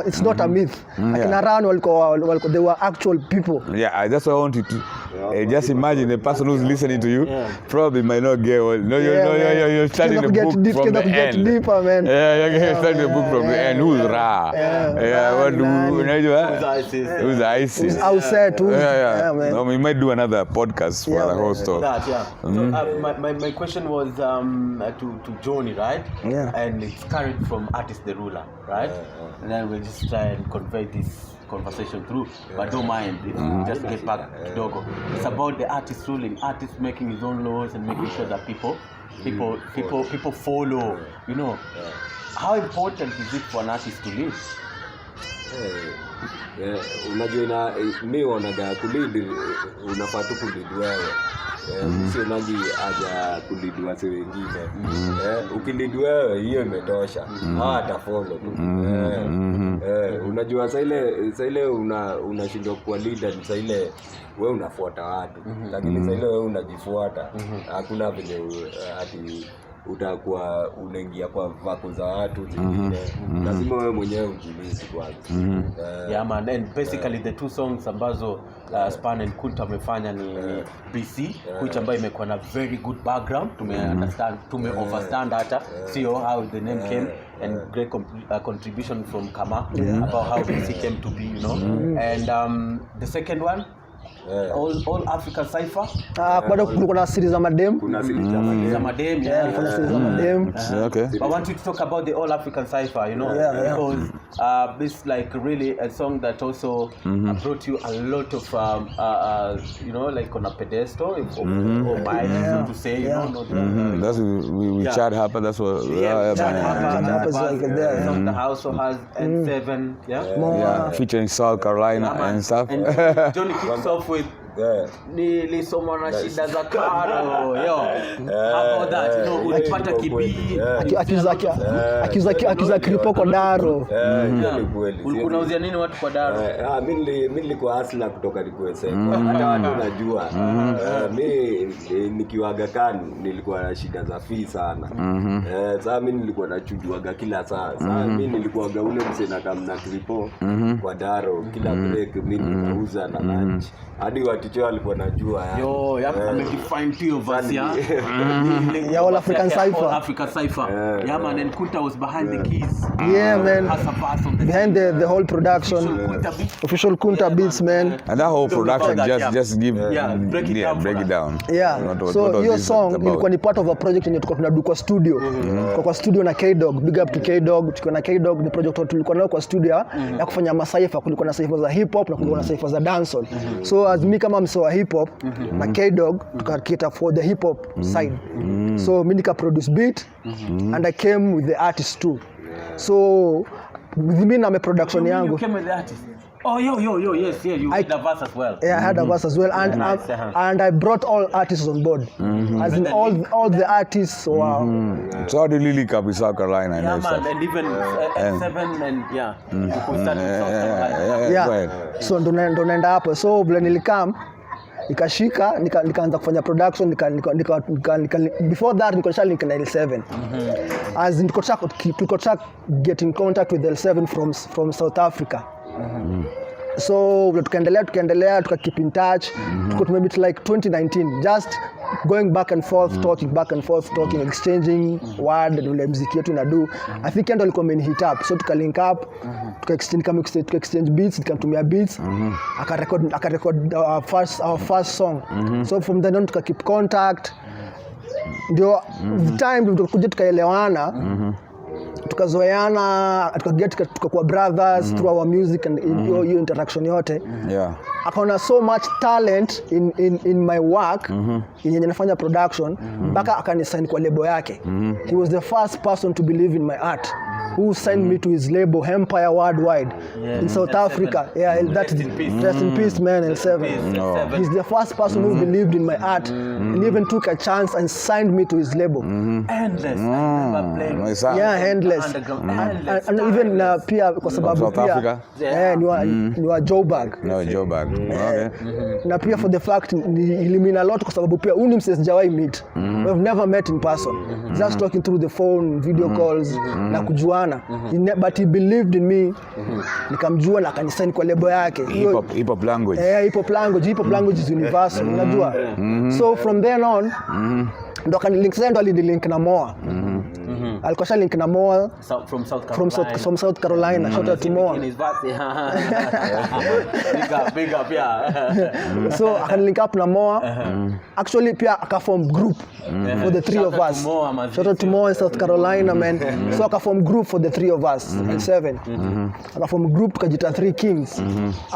[SPEAKER 4] it's not a myth. Akina Ran walikuwa they were actual people.
[SPEAKER 2] Yeah, that's what I wanted to just imagine the person who's listening to you probably might not get you're studying the book from the end.
[SPEAKER 4] Deeper, man.
[SPEAKER 2] You're studying the book from the end. Who's Ra? What do who's Isis?
[SPEAKER 4] Who's outside too?
[SPEAKER 2] Man. No, we might do another podcast for the whole story.
[SPEAKER 1] So my question was to Johny, right?
[SPEAKER 4] Yeah.
[SPEAKER 1] And it's carried from Artist the Ruler, right? And then we'll just try and convey this conversation through, but don't mind, just get back kidogo. It's about the artist ruling, artist making his own laws and making sure that people follow. You know, how important is it for an artist to live?
[SPEAKER 3] Unajua mimi wanaga kulead, unafaa tu kulead wewe. Sio nani aja kulead wase wengine. Ukilead wewe hiyo imetosha. Hata follow tu. Unajua sasa ile unashindwa kuwa leader, sasa ile wewe unafuata watu. Lakini sasa ile wewe unajifuata. Hakuna vile ati utakuwa unaingia kwa vako za watu zingine. Lazima wewe mwenyewe ujilisi kwanza.
[SPEAKER 1] Yeah man, and basically the two songs ambazo Span and Kunta wamefanya ni BC, which ambayo imekuwa na very good background, overstand hata sio how the name came, and great contribution from Kama about how BC came to be, you know. And the second one, all African Cypher.
[SPEAKER 4] Bado kuna series za madem.
[SPEAKER 3] Kuna series za madem.
[SPEAKER 4] Kuna series za madem.
[SPEAKER 2] Okay.
[SPEAKER 1] I want you to talk about the all African Cypher, you know, because this like really a song that also brought you a lot of you know, like on a pedestal or my to say, you know.
[SPEAKER 2] That's we chat happen. That's what.
[SPEAKER 1] The house has N7,
[SPEAKER 2] featuring South Carolina and stuff.
[SPEAKER 1] And Johny kicks off with nilisoma na shida za karo about that, you know, ulipata kibii
[SPEAKER 4] akiza kripoko daro.
[SPEAKER 1] Ulikuwa unauzia nini watu kwa daro?
[SPEAKER 3] Mimi nilikuwa asla kutoka Likwese. Hata watu wanajua. Mimi nikiwaga kan nilikuwa na shida za fee sana. Sasa mimi nilikuwa nachujuaga kila saa. Sasa mimi nilikuwa ule msena kama na kripo kwa daro kila break mimi nauza na lunch. Hadi waticho walikuwa najua
[SPEAKER 1] amedefine pio verse ya
[SPEAKER 4] All African Cypher.
[SPEAKER 1] All African Cypher. Man, and Kunta was behind the keys.
[SPEAKER 4] Man. Behind the whole production. Official Kunta beats, man.
[SPEAKER 2] And that whole production just give break it down.
[SPEAKER 4] So your song ilikuwa ni part of a project yenye tulikuwa tunadu kwa studio. Kwa studio na K-Dog, big up to K-Dog. Tuko na K-Dog, ni project tulikuwa nayo kwa studio ya kufanya masaifa. Kulikuwa na saifa za hip hop na kulikuwa na saifa za dancehall. So as me kama msoa hip hop na K-Dog tukakita for the hip hop side. So mimi nika produce beat and I came with the artist too. So with me na production yangu.
[SPEAKER 1] You came with the artist? Oh, yes, you had a verse as well.
[SPEAKER 4] Yeah, I had a verse as well, and
[SPEAKER 1] Nice,
[SPEAKER 4] and I brought all artists on board, as in all the artists. Wow.
[SPEAKER 2] So how did Lily come in South Carolina?
[SPEAKER 1] Yeah,
[SPEAKER 2] and
[SPEAKER 1] man,
[SPEAKER 2] stuff?
[SPEAKER 1] and even L7 and yeah, you could start in South Carolina.
[SPEAKER 2] Go
[SPEAKER 4] Yeah,
[SPEAKER 2] ahead.
[SPEAKER 4] so ndo naenda hapo, so vile nilikam nikashika nikaanza kufanya production before that niko shali na L7 as in tuko get in contact with L7 from South Africa. So tukaendelea tuka keep in touch, tuko tumebit like 2019 just going back and forth talking exchanging word ule muziki yetu inadu. I think ndo alikuwa main hit up, so tuka link up tuka exchange beats, nikamtumia beats akarecord our first song. So from then on tuka keep contact, ndio the time tukakuja tukaelewana, tukazoeana, tukakuwa brothers through our music and hiyo interaction yote.
[SPEAKER 2] Yeah.
[SPEAKER 4] Akaona so much talent in my work yenye nafanya production, mpaka akanisign kwa label yake. He was the first person to believe in my art, who signed me to his label Empire Worldwide in South Africa. Yeah, that rest in peace, man. L7. He's the first person who believed in my art and even took a chance and signed me to his label.
[SPEAKER 1] Endless.
[SPEAKER 4] Yeah, endless. And even pia kwa sababu
[SPEAKER 2] South
[SPEAKER 4] pia
[SPEAKER 2] Africa?
[SPEAKER 4] ni wa Joburg.
[SPEAKER 2] No, Joburg. Okay.
[SPEAKER 4] Na pia for the fact he mean a lot kwa sababu pia uni msee sijawahi meet. We've never met in person. Just talking through the phone, video calls na kujuana. But he believed in me. Nikamjua na akanisign kwa label yake.
[SPEAKER 2] Hip hop language.
[SPEAKER 4] Hip hop language is universal, unajua. So from then on ndo alinilink na Moa. Alikuwa link na Moa from South Carolina. Shout out to Moa.
[SPEAKER 1] Big up, yeah.
[SPEAKER 4] So akanilink up na Moa. Actually pia akaform group for the three of us. Shout out to Moa in South Carolina, man. So akaform group for the three of us, L7. Akaform group tukajita Three Kings.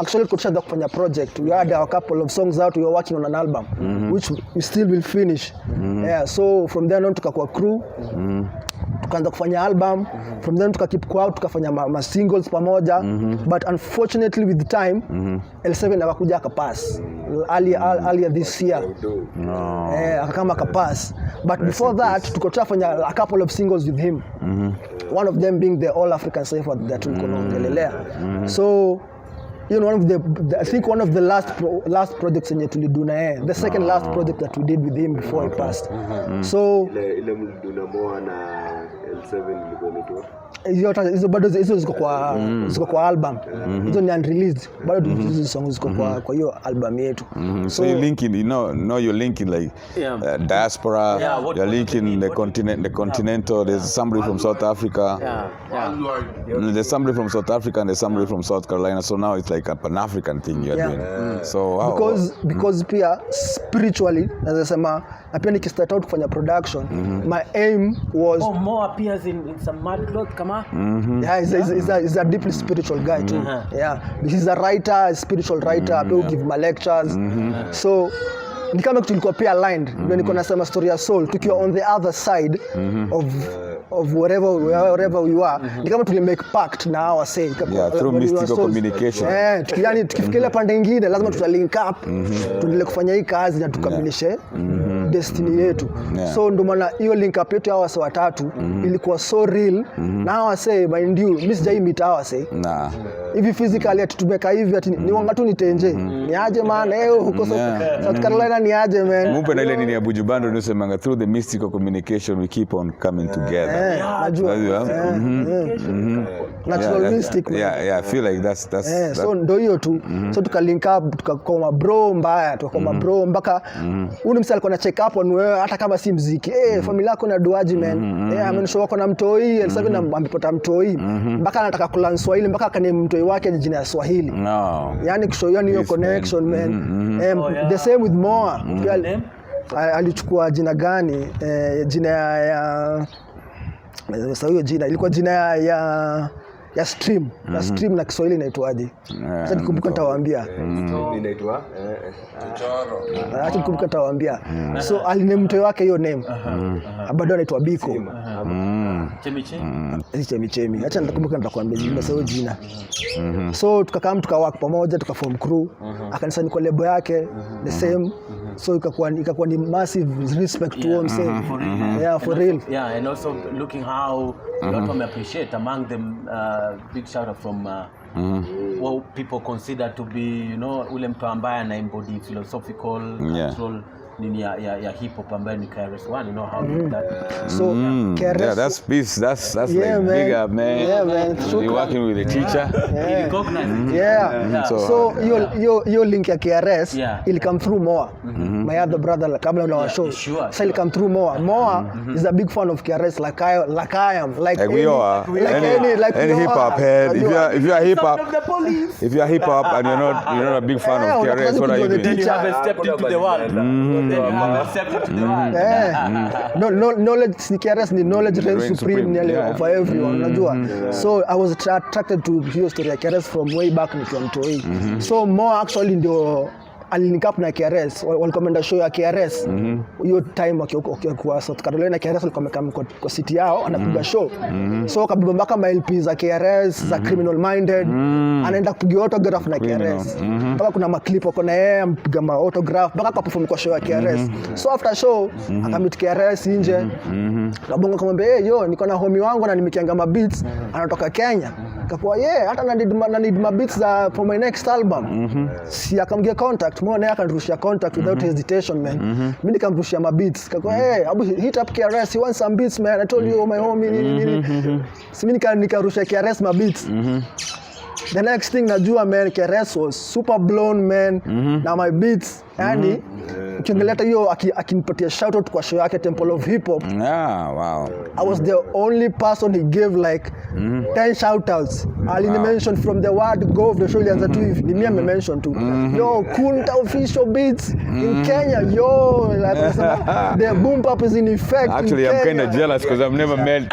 [SPEAKER 4] Actually tulishaanza kufanya project. We had a couple of songs out. We were working on an album which we still will finish. Yeah, so from then on tukakuwa crew. Tukaanza kufanya album. From then keep out tukafanya ma singles pamoja. But unfortunately with the time L7 hawakuja akapass earlier this year. Akakama akapass. But before that tukafanya a couple of singles with him. One of them being the All African Cipher that tulikuwa tunaongelelea. So you know, I think one of the last projects yenye tulidu na yeye, the second last project that we did with him before he passed. So
[SPEAKER 3] ile mliduna Moa na L7 ilikuwa inaitwa
[SPEAKER 4] hizo bado hizo ziko kwa album. Hizo ni unreleased, bado hizo songs ziko kwa hiyo album yetu.
[SPEAKER 2] So you linking, you're linking like diaspora, you're linking the continental. There's somebody from South Africa. There's somebody from South Africa and there's somebody from South Carolina. So now it's like a Pan-African thing you're doing. So
[SPEAKER 4] because pia spiritually nasema na pia nikistart out kufanya production, my aim was
[SPEAKER 1] more appears in some mad clothes kama.
[SPEAKER 4] Yeah, he's a deeply spiritual guy too. Yeah, he's a writer, a spiritual writer. He give my lectures. So ni kama tulikuwa pia aligned. Ndio niko nasema story ya soul tukiwa on the other side of wherever we are. Ni kama tuli make pact na our say.
[SPEAKER 2] Through mystical communication.
[SPEAKER 4] Yani tukifikiria pande nyingine lazima tuta link up. Tuendelee kufanya hii kazi na tukamilishe destiny yetu. So ndio maana hiyo link up yetu hawa watatu ilikuwa so real. Na hawa say mind you, mimi sijai meet hawa say. Hivi physically atutumeka hivi ati ni wanga tu nitenje. Ni aje man, huko South Carolina ni aje man.
[SPEAKER 2] Mupe na ile nini ya Bujubando nisemanga through the mystical communication we keep on coming together.
[SPEAKER 4] Najua. Natural mystic.
[SPEAKER 2] Yeah, I feel like that's
[SPEAKER 4] so ndio hiyo tu. So tuka link up tukakoma bro mbaya, tukakoma bro mpaka ule msali alikuwa na check up on wewe hata kama si muziki. Familia yako na duaji man. Amenishow wako na mtoi, L7 amepata mtoi. Mpaka anataka kulearn Swahili mpaka akane mtoi wake jina ya Swahili. Yani kushow hiyo connection man. The same with Moa. Alichukua jina gani? Jina ya sasa hiyo jina ilikuwa jina ya stream. Na stream na Kiswahili inaitwaje? Sasa nikumbuka nitawaambia.
[SPEAKER 3] inaitwa
[SPEAKER 4] Acha nikumbuka nitawaambia. So aliname mtoto wake hiyo name. Bado anaitwa Biko. Chemi. Acha nitakumbuka nitakwambia jina sasa jina. So tukakaa tukawaka pamoja tukaform crew. Akanisa niko lebo yake the same. So ikakuwa ni massive respect to him say. Yeah, for real.
[SPEAKER 1] Yeah, and also looking how a lot of me appreciate among them big shout out from what people consider to be, ule mtu ambaye ana embody philosophical cultural nini ya hip hop ambaye ni KRS-One, how that
[SPEAKER 4] so KRS,
[SPEAKER 2] yeah, that's peace, that's
[SPEAKER 4] yeah,
[SPEAKER 2] like
[SPEAKER 4] man.
[SPEAKER 2] big up, man.
[SPEAKER 4] Yeah, man.
[SPEAKER 2] You're working with a teacher.
[SPEAKER 4] So your link ya KRS will come through Moa. My other brother kabla na show. So will come through Moa is a big fan of KRS like I am. Like
[SPEAKER 2] we are. Any hip hop head. If you are hip hop, if you are hip hop and you're not a big fan of KRS, what are you doing?
[SPEAKER 1] You haven't stepped into the world.
[SPEAKER 4] Knowledge KRS ni knowledge reigns supreme over everyone, unajua. So I was attracted to hiyo story ya KRS from way back nikiwa mtoi. So more actually ndio alinikap na KRS, walikomenda show ya KRS hiyo time kwa South Carolina. KRS alikuwa amekaa kwa city yao anapiga show, so kabla mpaka ma LP za KRS za Criminal Minded anaenda kupiga autograph na KRS, mpaka kuna maclip wako na yeye ampiga ma autograph mpaka kwa perform kwa show ya KRS. So after show akamit KRS nje kabonga kumwambia yo niko na homie wangu na nimekianga ma beats anatoka Kenya, kapoa hata na need ma beats for my next album. Si akamgia contact mwone akarushia contact without hesitation, man. Mimi nikamrushia ma beats kako abu hit up KRS, you want some beats, man? I told you my homie si mimi nikarushia KRS ma beats. The next thing najua, man, KRS was super blown, man. Na my beats yani ukiangalia hiyo akinipatia shout out kwa show yake Temple of Hip Hop.
[SPEAKER 2] Wow.
[SPEAKER 4] I was the only person he gave like 10 shout outs. Alini mention from the word go of the show ilianza tu hivi. Ni mimi mention tu. Yo, Kunta official beats in Kenya. Yo, like the boom bap is in effect.
[SPEAKER 2] Actually, I'm kind of jealous because I've never met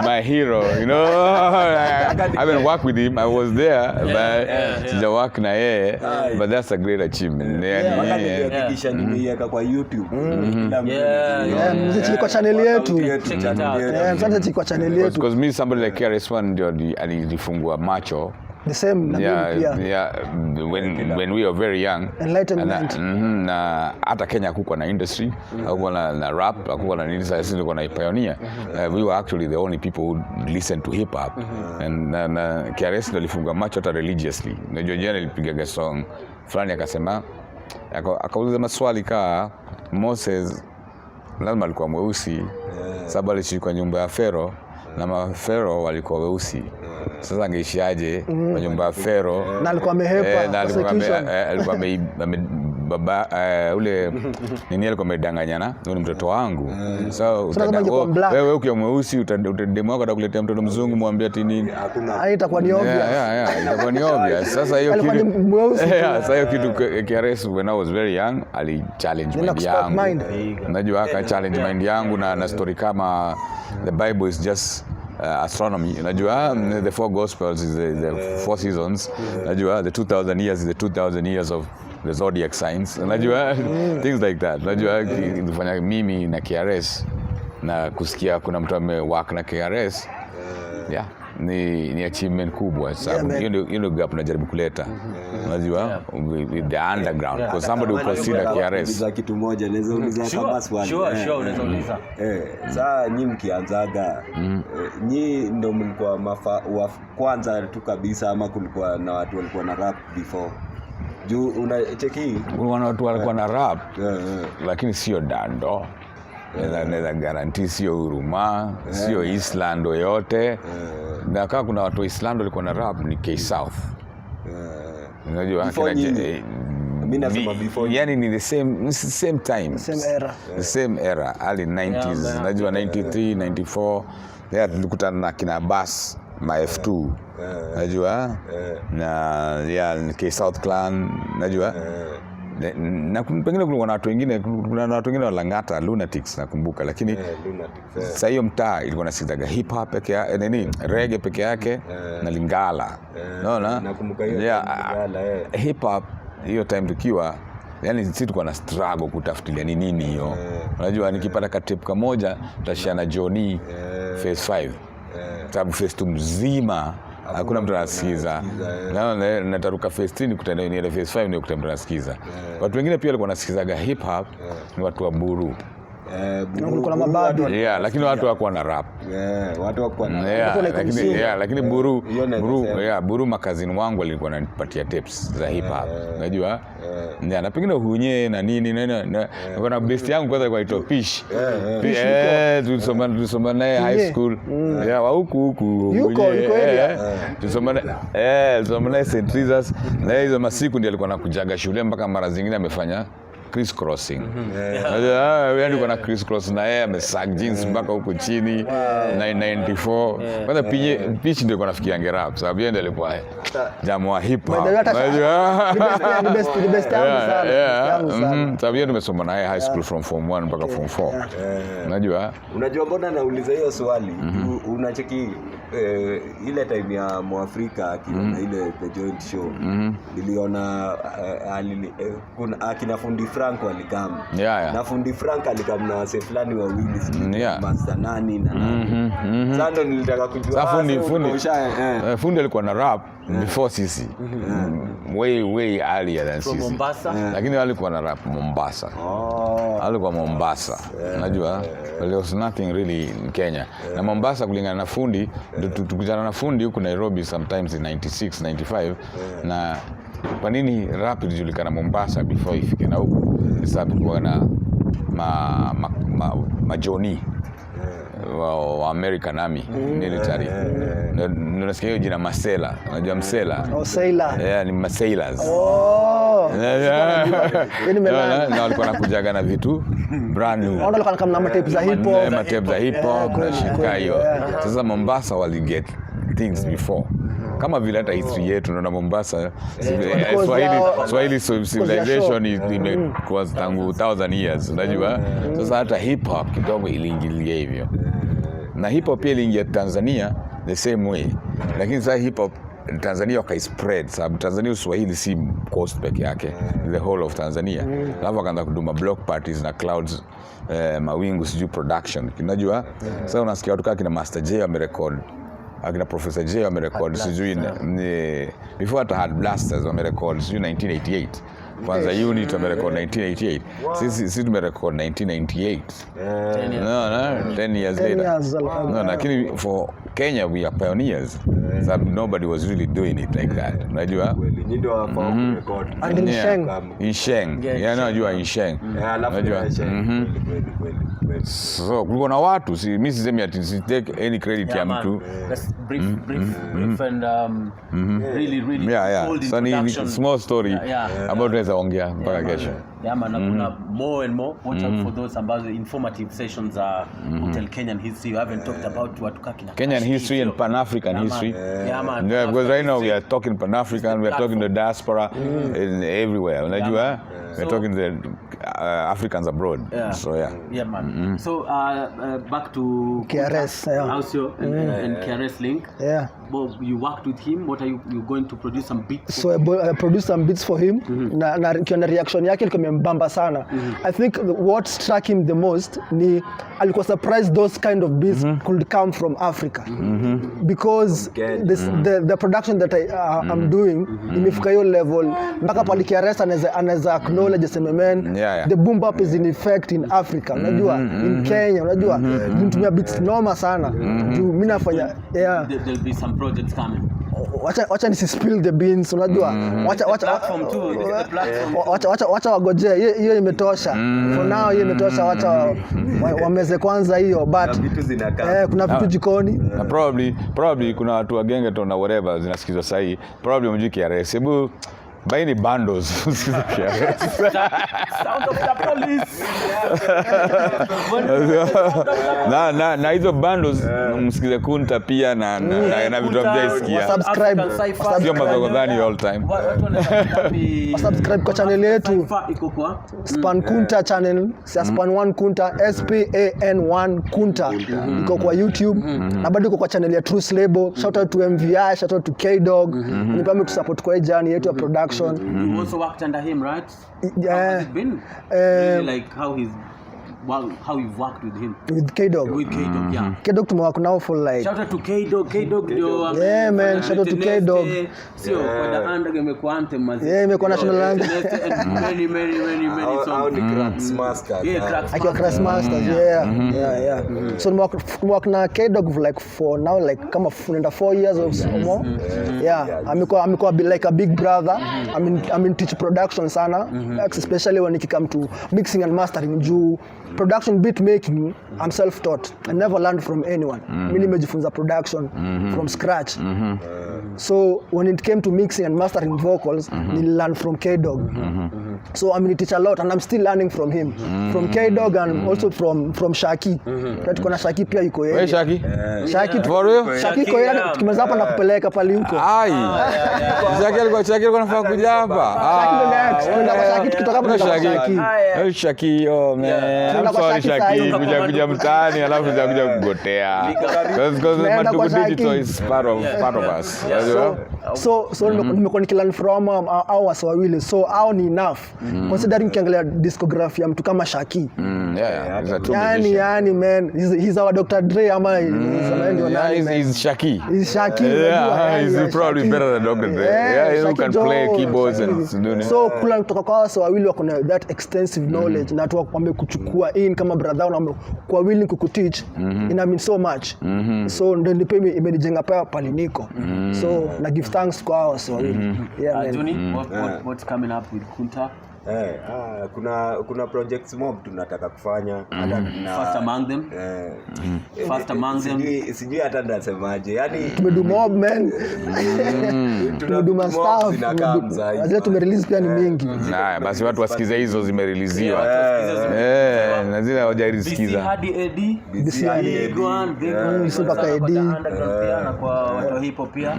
[SPEAKER 2] my hero, I haven't worked with him. I was there, but sija work na yeye, but that's a great achievement.
[SPEAKER 3] Kisha nimeiweka kwa YouTube.
[SPEAKER 4] Mziki kwa channel yetu. Mziki kwa channel yetu.
[SPEAKER 2] Because me somebody like KRS-One ndio alifungua macho.
[SPEAKER 4] The same
[SPEAKER 2] when we were very young.
[SPEAKER 4] Enlightenment.
[SPEAKER 2] Na hata Kenya hakukuwa na industry, hakukuwa na rap, hakukuwa na nini, sasa tulikuwa na pioneer. We were actually the only people who listened to hip hop. And KRS ndio alifungua macho hata religiously. Unajua jana nilipiga song fulani akasema akauliza maswali kaa Moses lazima alikuwa mweusi sababu aliishi kwa nyumba ya Pharaoh na mafero walikuwa weusi. Sasa angeishiaje kwa nyumba ya Pharaoh
[SPEAKER 4] na alikuwa amehepa
[SPEAKER 2] na alikuwa baba ule nini alikuwa amedanganyana ni mtoto wangu. So wewe ukiwa mweusi utademu wako atakuletea mtoto mzungu mwambie ati nini,
[SPEAKER 4] itakuwa ni obvious.
[SPEAKER 2] Itakuwa ni obvious. Sasa hiyo kitu sasa hiyo kitu KRS when I was very young ali challenge mind yangu. Unajua aka challenge mind yangu na story kama the Bible is just astronomy. Unajua the four gospels is the four seasons. Unajua the 2000 years is the 2000 years of the zodiac signs. Unajua things like that. Unajua nilifanya mimi na KRS na kusikia kuna mtu amework na KRS. Ni achievement kubwa sababu hiyo ndio gap najaribu kuleta. Unajua with the underground because somebody who consider KRS
[SPEAKER 3] za kitu moja naweza uliza kama swali.
[SPEAKER 1] Sure unaweza uliza.
[SPEAKER 3] Sasa nyinyi mkianzaga nyinyi ndio mlikuwa wa kwanza tu kabisa ama kulikuwa na watu walikuwa na rap before? Juu unacheki
[SPEAKER 2] kulikuwa na watu walikuwa na rap lakini sio dando. Naweza guarantee sio Huruma, sio Islando yote. Na kama kuna watu wa Islando walikuwa na rap ni K-South. Unajua
[SPEAKER 3] mimi nasema before
[SPEAKER 2] yani ni the same time. The same era early 90s. Unajua 93, 94 tulikutana na kina Bass ma F2. Unajua na K-South Clan unajua. Na pengine kuna watu wengine walangata Lunatics nakumbuka, lakini sasa hiyo mtaa ilikuwa nasikizaga hip hop peke yake nini reggae peke yake na Lingala. Unaona?
[SPEAKER 3] Nakumbuka hiyo Lingala
[SPEAKER 2] hip hop hiyo time tukiwa yani sisi tulikuwa na struggle kutafutilia ni nini hiyo. Unajua nikipata katape kamoja tutashia na Johny phase 5. Sababu phase 2 mzima hakuna mtu anasikiza. Na nataruka phase 3 nikutana ni ile phase 5 ndio mtu anasikiza. Watu wengine pia walikuwa wanasikizaga hip hop ni watu wa Buru.
[SPEAKER 4] Kuna mabado.
[SPEAKER 2] Lakini watu wako na rap.
[SPEAKER 3] Watu wako na
[SPEAKER 2] lakini Buru makazini wangu walikuwa wananipatia tapes za hip hop. Unajua? Na pengine hunye na nini na kuna best yangu kwanza kwa itopish. Tulisoma naye high school. Wa huku
[SPEAKER 4] yuko
[SPEAKER 2] tulisoma naye St. Teresa's. Na hizo masiku ndiye alikuwa anakujaga shule mpaka mara zingine amefanya criss crossing. Yaani kuna criss cross na yeye amesag jeans mpaka huko chini 994. Kwanza pitch ndio kwa nafikia ngerap sababu yeye ndiye alikuwa jamaa wa hip hop.
[SPEAKER 4] The best sana.
[SPEAKER 2] Sababu yeye tumesoma naye high school from form 1 mpaka form 4.
[SPEAKER 3] Unajua mbona nauliza hiyo swali? Unacheki ile time ya Mwafrika akiona ile the joint show. Niliona kuna akina fundi Franco alikam. Na fundi Franco alikam na wase fulani wawili master nani na nani. Sasa nilitaka kujua
[SPEAKER 2] fundi alikuwa na rap before sisi. Way earlier than sisi. Lakini alikuwa na rap Mombasa. Alikuwa Mombasa. Unajua there was nothing really in Kenya. Na Mombasa kulingana na fundi tukutana na fundi huko Nairobi sometimes in 96 95 na kwa nini rap ilijulikana Mombasa before ifike na huko? Sababu kwa na Johny wa American Army military. Ndio nasikia hiyo jina Masela. Unajua Msela?
[SPEAKER 4] Sailor.
[SPEAKER 2] Ni Masailors.
[SPEAKER 4] Na
[SPEAKER 2] walikuwa nakujaga na vitu brand new.
[SPEAKER 4] Walikuwa kama matape za hip hop.
[SPEAKER 2] Na shika hiyo. Sasa Mombasa wali get things before. Kama vile hata history yetu na Mombasa Swahili civilization imekuwa tangu 1000 years. Unajua sasa hata hip hop kidogo iliingilia hivyo. Na hip hop pia iliingia Tanzania the same way. Lakini sasa hip hop Tanzania spread sababu Tanzania Swahili si coast peke yake, the whole of Tanzania. Alafu akaanza kuduma block parties na clouds mawingu siju production. Unajua sasa unasikia watu kama kina Master J wamerecord, akina Professor J wamerecord sijui before hata Hard Blasters wamerecord sijui 1988. Kwanza unit wamerecord 1988. Sisi tumerecord 1998. 10 years later. Lakini for Kenya we are pioneers. So nobody was really doing it like that. Unajua?
[SPEAKER 3] Ndio hapo record.
[SPEAKER 2] Insheng. Unajua Insheng. Unajua? So kulikuwa na watu mimi sisemi ati take any credit ya mtu.
[SPEAKER 1] Brief and really
[SPEAKER 2] so ni small story about tunaweza ongea mpaka kesho.
[SPEAKER 1] Kuna more and more watch out for those ambazo informative sessions Hotel Kenyan history. You haven't talked about watu kaki na
[SPEAKER 2] Kenyan history and Pan-African history. Because right now we are talking Pan-African, we are talking the diaspora in everywhere. Unajua? We are talking the Africans abroad. So
[SPEAKER 1] man. So back to
[SPEAKER 4] KRS
[SPEAKER 1] and KRS Link. Bob, you worked with him. What are you going to produce some beats?
[SPEAKER 4] So I produced some beats for him. Na kiona reaction yake ilikuwa imembamba sana. I think what struck him the most ni alikuwa surprised those kind of beats could come from Africa. Because the production that I'm doing imefika hiyo level mpaka pale KRS anaweza acknowledge man, the boom bap is in effect in Africa. Unajua in Kenya, unajua nitumia beats noma sana. Mimi nafanya
[SPEAKER 1] there'll be some projects coming.
[SPEAKER 4] Wacha nisi spill the beans, unajua wacha wagoje hiyo imetosha for now, hiyo imetosha, wacha wameze kwanza hiyo, but kuna vitu jikoni
[SPEAKER 2] na probably kuna watu wa genge to na whatever zinasikizwa sahi, probably mjiki ya hebu buy ni bundles.
[SPEAKER 1] Sound of the police.
[SPEAKER 2] na hizo bundles msikize Kunta pia na vitu mjaisikia. Sio mazogodhani all time.
[SPEAKER 4] Subscribe kwa channel yetu Span Kunta channel, Span One Kunta, SPAN1 Kunta. Iko kwa YouTube na bado iko kwa channel ya Truth Label. Shout out to MVI, shout out to K-Dog. Nipame tu support kwa journey yetu ya production. production.
[SPEAKER 1] You also worked under him, right? How
[SPEAKER 4] Yeah.
[SPEAKER 1] has it been? Really, like how you've worked with him.
[SPEAKER 4] With K-Dog.
[SPEAKER 1] With K-Dog, yeah.
[SPEAKER 4] K-Dog tumework now for like
[SPEAKER 1] Shout out to K-Dog. K-Dog ndio
[SPEAKER 4] Yeah, man, shout out to K-Dog.
[SPEAKER 1] Sio kwa the under imekuwa anthem mazi.
[SPEAKER 4] Yeah, imekuwa national anthem.
[SPEAKER 1] Many
[SPEAKER 3] How
[SPEAKER 1] songs.
[SPEAKER 3] ni Cracks Masters.
[SPEAKER 1] Yeah, Cracks
[SPEAKER 4] akiwa Crash Masters, yeah. So tumework na K-Dog like for now like kama nenda 4 years or more. Yeah, amekuwa like a big brother. I mean teach production sana, especially when it come to mixing and mastering. Juu production beat making, I'm self-taught. I never learned from anyone. Mimi nimejifunza production from scratch. So when it came to mixing and mastering vocals, I learned from K-Dog. So I mean he teach a lot and I'm still learning from him. From K-Dog and also from Shaki. Tuko na Shaki pia yuko yeye.
[SPEAKER 2] Wewe Shaki?
[SPEAKER 4] Shaki
[SPEAKER 2] For real?
[SPEAKER 4] Shaki kwa yeye tukimaliza hapa na kupeleka pale huko.
[SPEAKER 2] Ai. Shaki alikuwa anafaa kuja hapa.
[SPEAKER 4] Shaki ndo next. Tunaenda kwa Shaki tukitoka hapo tunaenda kwa Shaki.
[SPEAKER 2] Shaki, oh man. I'm sorry Shaki, kuja mtaani alafu kuja kugotea. Because Madugu Digital is part of us.
[SPEAKER 4] So nimekuwa nikilearn from au wasa wawili. So hao ni enough. Considering kiangalia discography ya mtu kama Shaki.
[SPEAKER 2] Yeah, he's a true musician.
[SPEAKER 4] Yani man, he's our Dr. Dre ama
[SPEAKER 2] He's Shaki.
[SPEAKER 4] He's Shaki.
[SPEAKER 2] Yeah, he's probably better than Dr. Dre. Yeah, he can play keyboards and
[SPEAKER 4] so kula kutoka kwa wasa wawili wako na that extensive knowledge na tu wamekuchukua in kama brother na kwa willing kukuteach ina mean so much. So ndio ndipo imenijenga pale niko. So na give thanks kwa wasa wawili. Yeah, man.
[SPEAKER 1] Johnny, what's coming up with Kunta?
[SPEAKER 3] Kuna projects mob tunataka kufanya
[SPEAKER 1] First among them. First among them.
[SPEAKER 3] Sijui hata ndasemaje. Yaani
[SPEAKER 4] Tumedu mob man. Tumedu stuff. Azile tumerelease pia ni mingi.
[SPEAKER 2] Nah, basi watu wasikize hizo zimereleasiwa. Na zile hawajarisikiza.
[SPEAKER 1] Hadi Eddie.
[SPEAKER 4] Super KD.
[SPEAKER 1] Na kwa watu hip hop pia.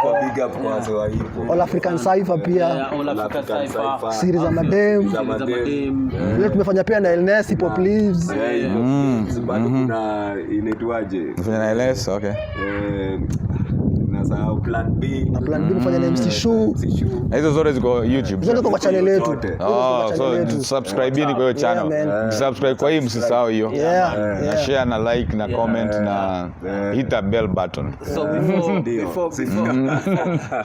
[SPEAKER 3] Kwa big up kwa watu wa hip hop.
[SPEAKER 4] All African Cypher pia.
[SPEAKER 1] All African Cypher.
[SPEAKER 4] Series za madem. Leo tumefanya pia na LNS hip hop lives.
[SPEAKER 3] Bado kuna inaitwaje?
[SPEAKER 2] Tunafanya na LS, okay.
[SPEAKER 3] Nasahau Plan B.
[SPEAKER 4] Na Plan B nafanya na MC Shoe.
[SPEAKER 2] Hizo zote ziko YouTube.
[SPEAKER 4] Zote kwa channel yetu.
[SPEAKER 2] So subscribe kwa hiyo channel. Subscribe kwa hii msisahau hiyo. Na share na like na comment na hit the bell button.
[SPEAKER 1] So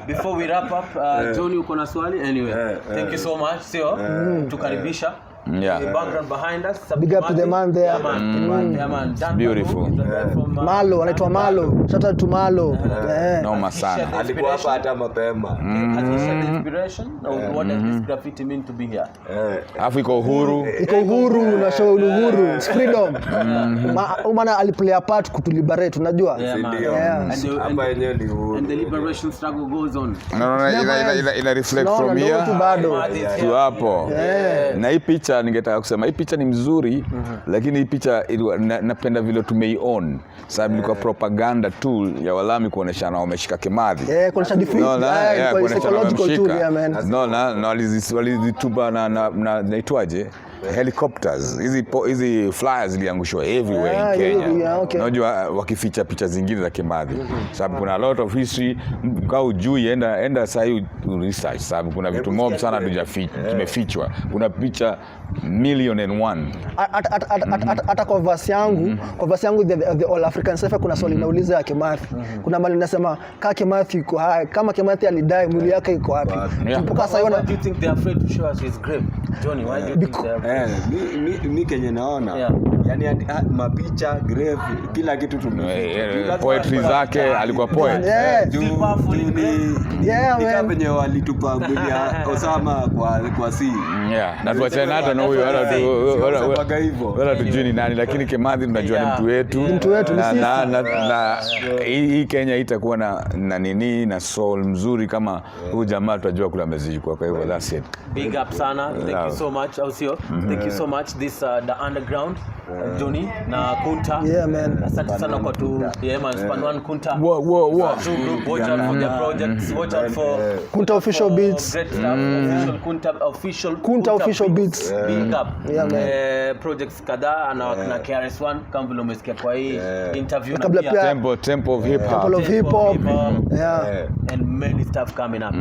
[SPEAKER 1] before we wrap up, Johnny uko na swali? Anyway, thank you so much. Sio tukaribisha. The background behind us.
[SPEAKER 4] Big up to the man there.
[SPEAKER 1] Yeah, man.
[SPEAKER 2] Beautiful.
[SPEAKER 4] Malo, anaitwa Malo. Shout out to Malo.
[SPEAKER 2] Noma sana.
[SPEAKER 3] Alikuwa hapa hata mapema.
[SPEAKER 1] Has he shared inspiration? What does this graffiti mean to be here?
[SPEAKER 2] Alafu iko uhuru.
[SPEAKER 4] Iko uhuru na show uhuru. It's freedom. Maana aliplay a part kutuliberate, unajua?
[SPEAKER 3] Hapa yenyewe ni uhuru.
[SPEAKER 1] And the liberation struggle goes on.
[SPEAKER 2] Ina reflect from here to hapo. Na hii picha ningetaka kusema hii picha ni mzuri, lakini hii picha napenda vile tumeion. Sababu ilikuwa propaganda tool ya Walami kuoneshana wameshika Kimathi.
[SPEAKER 4] Kuonesha defeat. Psychological tool, yeah man.
[SPEAKER 2] Na walizituba na naitwaje? Helicopters. Hizi flyers ziliangushwa everywhere in Kenya. Unajua wakificha picha zingine za Kimathi. Sababu kuna a lot of history kwa ujui enda sahi research. Sababu kuna vitu mob sana tumefichwa. Kuna picha 1,000,001.
[SPEAKER 4] Hata kwa verse yangu, the All African Cypher kuna swali nauliza ya Kimathi. Kuna mali nasema Kimathi iko hai, kama Kimathi alidai mwili yake iko wapi?
[SPEAKER 1] Mpaka sasa do you think they are afraid to show us his grave? Johnny, why do you think they are afraid?
[SPEAKER 3] Mi Kenya naona yani mapicha grave kila kitu
[SPEAKER 2] poetry zake alikuwa poet.
[SPEAKER 3] Man. Penye walitupa mwili ya Osama kwa sea.
[SPEAKER 2] Na tuachane hata na huyo wala tujui ni nani, lakini Kimathi tunajua ni mtu wetu. Na hii Kenya itakuwa na nini na soul mzuri kama huyu jamaa tutajua kula muziki kwa hivyo that's it.
[SPEAKER 1] Big up sana. Thank you so much also. Thank you so much. This the underground Johnny na Kunta.
[SPEAKER 4] Yeah man.
[SPEAKER 1] Asante sana kwa man Span One Kunta. Watch out for their projects. Watch out for
[SPEAKER 4] Kunta official beats.
[SPEAKER 1] Great stuff. Official Kunta
[SPEAKER 4] Kunta official beats.
[SPEAKER 1] Big up.
[SPEAKER 4] Yeah, man.
[SPEAKER 1] Projects kadhaa na KRS-One kama vile umesikia kwa hii interview na
[SPEAKER 4] Kabla pia
[SPEAKER 2] Temple of Hip Hop.
[SPEAKER 4] Temple of Hip Hop. Yeah.
[SPEAKER 1] And many stuff coming up.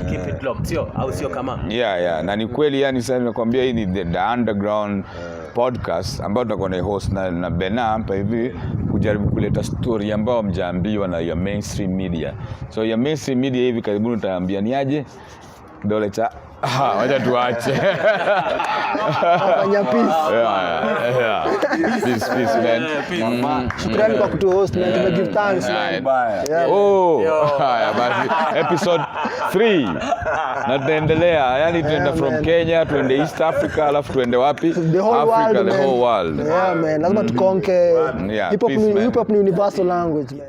[SPEAKER 1] Keep it locked. Sio au sio kama?
[SPEAKER 2] Yeah. Na ni kweli yani sasa nimekwambia hii ni the underground podcast ambayo tutakuwa na host na Bena hapa hivi kujaribu kuleta story ambayo mjaambiwa na ya mainstream media. So ya mainstream media hivi karibuni nitaambia ni aje dole cha wacha tuache.
[SPEAKER 4] Fanya peace.
[SPEAKER 2] Yeah. Peace man.
[SPEAKER 4] Shukrani kwa kutuhost na tumegive thanks.
[SPEAKER 2] Haya basi episode 3 na tunaendelea yani tuenda from Kenya tuende East Africa alafu tuende wapi
[SPEAKER 4] The whole
[SPEAKER 2] Africa
[SPEAKER 4] world,
[SPEAKER 2] the whole world.
[SPEAKER 4] Yeah man, lazima tukonke.
[SPEAKER 2] Yeah,
[SPEAKER 4] Hip hop ni universal language man.